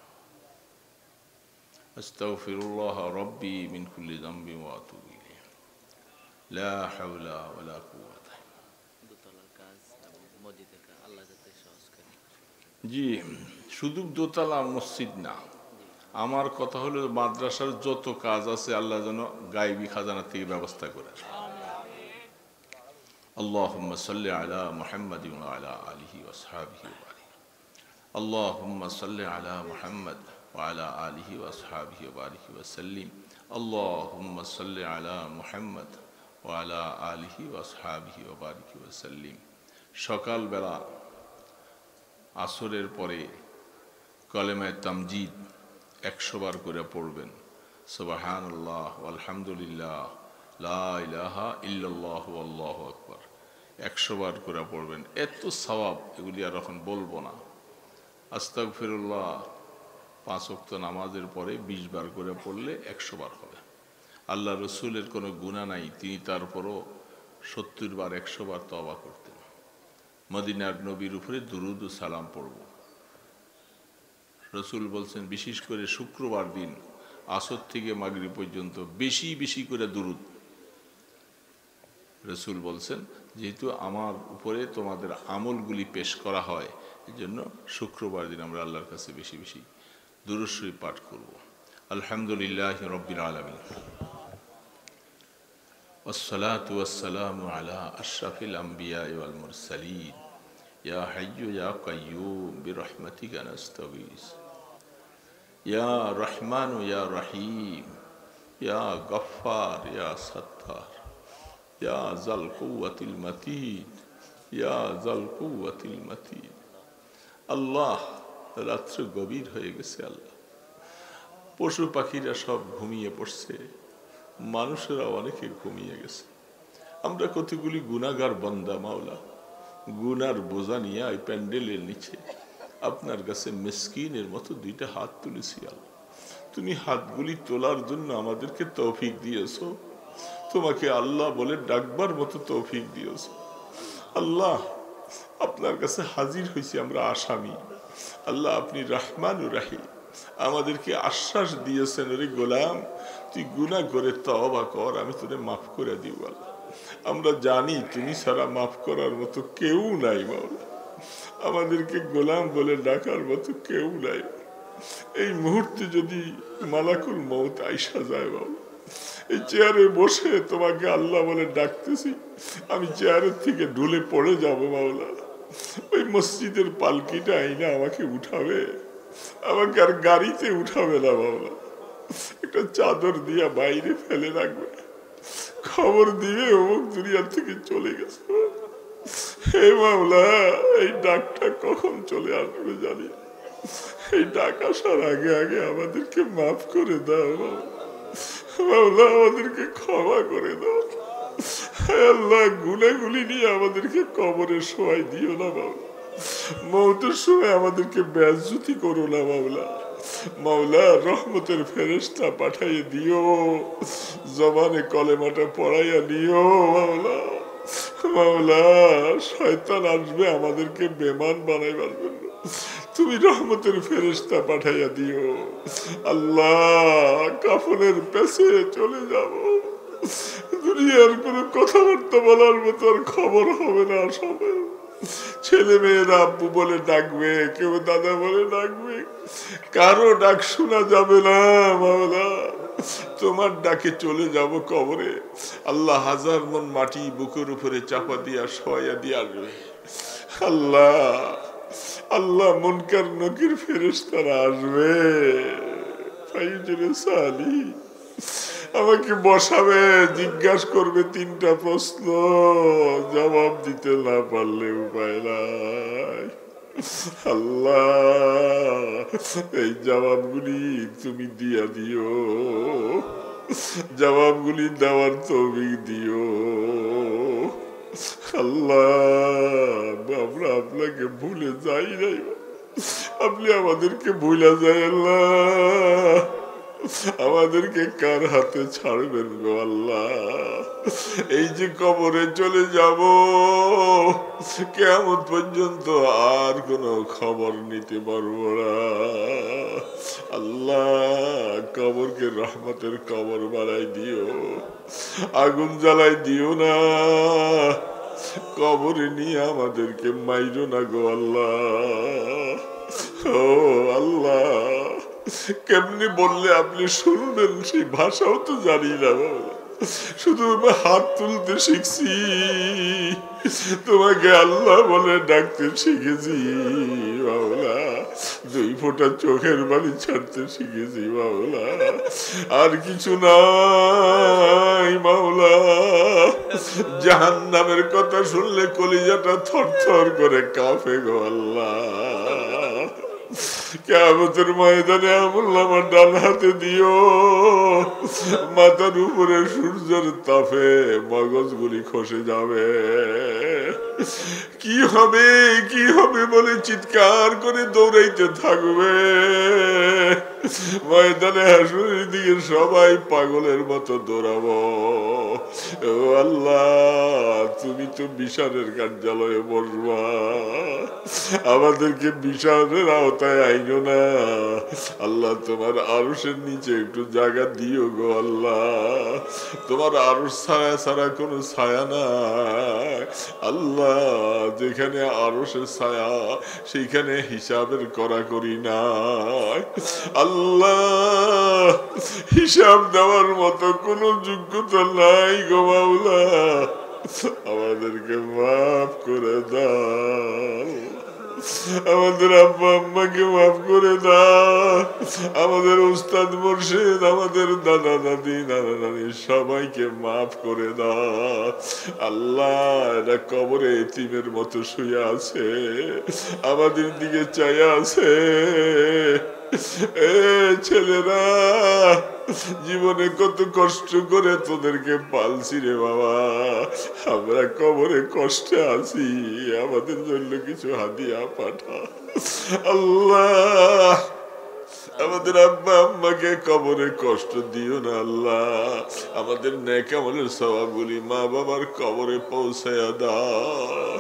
আস্তাগফিরুল্লাহ রাব্বি মিন কুল্লি যামবিন ওয়া আতুবু ইলাইহি, লা হাওলা ওয়ালা কুওয়াতা। দোতলার কাজ এবং মসজিদের কাজ আল্লাহ যাতে সহজ করে। জি, শুধু দোতলা মসজিদ না, আমার কথা হলো মাদ্রাসার যত কাজ আছে আল্লাহ যেন গায়বী খাজানা থেকে ব্যবস্থা করে। আল্লাহুম্মা সাল্লি আলা মুহাম্মাদিন ওয়া আলা আলিহি ওয়া আসহাবিহি ওয়া বারিক। আল্লাহুম্মা সাল্লি আলা মুহাম্মাদ ওয়া আলা আলিহি ওয়া আসহাবিহি ওয়া বারিক ওয়া সাল্লিম। আল্লাহুম্মা সাল্লি আলা মুহাম্মাদ ওয়া আলা আলিহি ওয়া আসহাবিহি ওয়া বারিক ওয়া সাল্লিম। সকালবেলা আসরের পরে কলেমায়ে তামজিদ 100 বার করে পড়বেন। সুবহানাল্লাহ আলহামদুলিল্লাহ লা ইলাহা ইল্লাল্লাহ আল্লাহু আকবার 100 বার করে পড়বেন। এত সওয়াব, এগুলি আর এখন বলবো না। আস্তাগফিরুল্লাহ 5 ওয়াক্ত নামাজের পরে 20 বার করে পড়লে 100 বার হবে। আল্লাহ রসুলের কোনো গুনাহ নাই, তিনি তারপরও 70 বার 100 বার তওবা করতেন। মদিনার নবীর উপরে দুরুদ ও সালাম পড়ব। রসুল বলছেন বিশেষ করে শুক্রবার দিন আসর থেকে মাগরিব পর্যন্ত বেশি বেশি করে দুরুদ। রসুল বলছেন যেহেতু আমার উপরে তোমাদের আমলগুলি পেশ করা হয়, এই জন্য শুক্রবার দিন আমরা আল্লাহর কাছে বেশি বেশি দুরূদ শরীফ পাঠ করব। আলহামদুলিল্লাহি রাব্বিল আলামিন, ওয়াসসালাতু ওয়াসসালামু আলা আশরাফিল আমবিয়া ওয়াল মুরসালিন, ইয়া হাইয়্যু ইয়া কাইয়্যুম বিরহমাতিকা নাস্তাগীস, ইয়া রহমানু ইয়া রহিম, ইয়া গফফার ইয়া সাত্তার, ইয়া যাল কুওয়াতিল মাতিন, ইয়া যাল কুওয়াতিল মাতিন। আল্লাহ, রাত্রে গভীর হয়ে গেছে আল্লাহ, পশু পাখিরা সব ঘুমিয়ে পড়ছে, মানুষেরা অনেকে ঘুমিয়ে গেছে। আমরা কতগুলি গুনাহগার বান্দা মাওলা, গুনার বোঝা নিয়ে এই প্যান্ডেলের নিচে আপনার কাছে মিসকিনের মতো 2টা হাত তুলেছি আল্লাহ। তুমি হাতগুলি তোলার জন্য আমাদেরকে তৌফিক দিয়েছো, তোমাকে আল্লাহ বলে ডাকবার মতো তৌফিক দিয়েছো। আল্লাহ, আপনার কাছে হাজির হয়েছি আমরা আসামি, আল্লাহ আপনি রহমানুর রাহিম, আমাদেরকে আশ্বাস দিয়েছেন, রে গোলাম তুই গুনাহ করে তওবা কর, আমি তোরে মাফ করে দিব। আল্লাহ আমরা জানি তুমি ছাড়া মাফ করার মতো কেউ নাই মাওলা, আমাদেরকে গোলাম বলে ডাকার মতো কেউ নাই। এই মুহূর্তে যদি মালাকুল মউত আইসা যায় বাবা, এই চেয়ারে বসে তোমাকে আল্লাহ বলে ডাকতেছি, আমি চেয়ারের থেকে ঢুলে পড়ে যাবো মাওলা, ওই মসজিদের পালকিটা আইনা আমাকে উঠাবে, আমাকে আর গাড়িতে উঠাবে না মাওলা, একটা চাদর দিয়া বাইরে ফেলে রাখবে, খবর দিবে অমুক দুনিয়ার থেকে চলে গেছে। হে মাওলা, এই ডাকটা কখন চলে আসবে জানি, এই ডাক আসার আগে আগে আমাদেরকে মাফ করে দাও মাওলা, আমাদেরকে ক্ষমা করে দাও। আল্লাহ গুনাহগুলি নিয়ে আমাদেরকে কবরে শোয়াই দিও না মাওলা, মওতের সময় আমাদেরকে বেইজ্জতি করো না মাওলা। মাওলা রহমতের ফেরেশতা পাঠাইয়ে দিও, জবানে কলেমাটা পড়াইয়া দিও মাওলা। মাওলা শয়তান আসবে আমাদেরকে বেমান বানাইবার জন্য, তুমি রহমতের ফেরেশতা পাঠাইয়া দিও। আল্লাহ কাফনের পেছে চলে যাব, দুনিয়ার কোনো কথাবার্তা বলার মতো আর খবর হবে না। সবাই ছেলে মেয়েরা আব্বু বলে ডাকবে, কেউ দাদা বলে ডাকবে, কারো ডাক শোনা যাবে না মাওলা, তোমার ডাকে চলে যাব কবরে। আল্লাহ হাজার মন মাটি বুকের উপরে চাপা দিয়া শোয়া দিয়ে আসবে। আল্লাহ আল্লাহ মুনকার নকির ফেরেশতারা আসবে, আমাকে বসাবে, জিজ্ঞাসা করবে 3টা প্রশ্ন, জবাব দিতে না পারলে উপায় নাই। আল্লাহ এই জবাবগুলি তুমি দিয়া দিও, জবাবগুলি দেওয়ার তৌফিক দিও। আল্লাহ আমরা আপনাকে ভুলে যাই নাই, আপনি আমাদেরকে ভুলে যায়। আল্লাহ আমাদেরকে কার হাতে ছাড়বেন গো আল্লাহ, এই যে কবরে চলে যাব, কিয়ামত পর্যন্ত আর কোনো খবর নিতে পারবো না। আল্লাহ কবরকে রহমতের কবর বানাই দিও, আগুন জ্বালাই দিও না, কবরে নিয়ে আমাদেরকে মাইরো না গো আল্লাহ। ও আল্লাহ কেমনি বললে আপনি শুনবেন সেই ভাষাও তো জানি না, শুধু হাত তুলতে শিখছি, তোমাকে আল্লাহ বলে ডাকতে শিখেছি বাবলা, 2 ফোঁটা চোখের বালি ছাড়তে শিখেছি বাবলা, আর কিছু নাই মাওলা। জাহান্নামের কথা শুনলে কলিজাটা থরথর করে কাঁপে গো আল্লাহ। কিয়ামতের ময়দানে আমুল্লাহ ডান হাতে দিও, মাথার উপরে সূর্যের তাপে মগজগুলি খসে যাবে, কি হবে কি হবে বলে চিৎকার করে দৌড়াইতে থাকবে। ময়দানে হাসরের দিকে সবাই পাগলের মতো দৌড়াবো। ও আল্লাহ তুমি তো বিচারের কার্যালয়ে বসবা, আমাদেরকে বিচারের আওতায় আইনো না। আল্লাহ তোমার আরশের নিচে একটু জায়গা দিও গো আল্লাহ, তোমার আরশ ছায়া ছাড়া কোনো ছায়া নাই। আল্লাহ যেখানে আরশের ছায়া সেইখানে হিসাবের কড়াকড়ি নাই। আল্লাহ হিসাব দেওয়ার মতো কোনো যোগ্যতা নাই গো মাওলা, আমাদেরকে মাফ করে দাও, আমাদের আব্বা আম্মাকে মাফ করে দাও, আমাদের উস্তাদ মুর্শিদ, আমাদের দাদা দাদি নানা নানি সবাইকে মাফ করে দাও। আল্লাহ এরা কবরে এতিমের মতো শুয়ে আছে, আমাদের দিকে চাইয়া আছে। ছেলেরা জীবনে কত কষ্ট করে তোদেরকে পালছি রে বাবা, আমরা কবরে কষ্টে আছি, আমাদের জন্য কিছু হাদিয়া পাঠা। আল্লাহ আমাদের আব্বা আম্মাকে কবরে কষ্ট দিও না আল্লাহ। আমাদের নেক আমলের সওয়াবগুলি মা বাবার কবরে পৌঁছায়া দাও।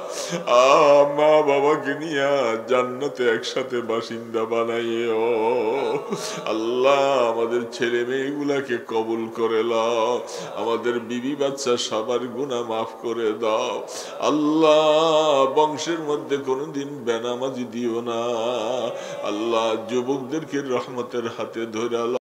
মা বাবাকে নিয়ে জান্নাতে একসাথে বাসিন্দা বানাইও আল্লাহ। আমাদের ছেলে মেয়েগুলাকে কবুল করে লাও। আমাদের বিবি বাচ্চা সবার গুনাহ মাফ করে দাও আল্লাহ। বংশের মধ্যে কোনোদিন বেনামাজি দিও না আল্লাহ। যুবকদেরকে রহমতের হাতে ধরে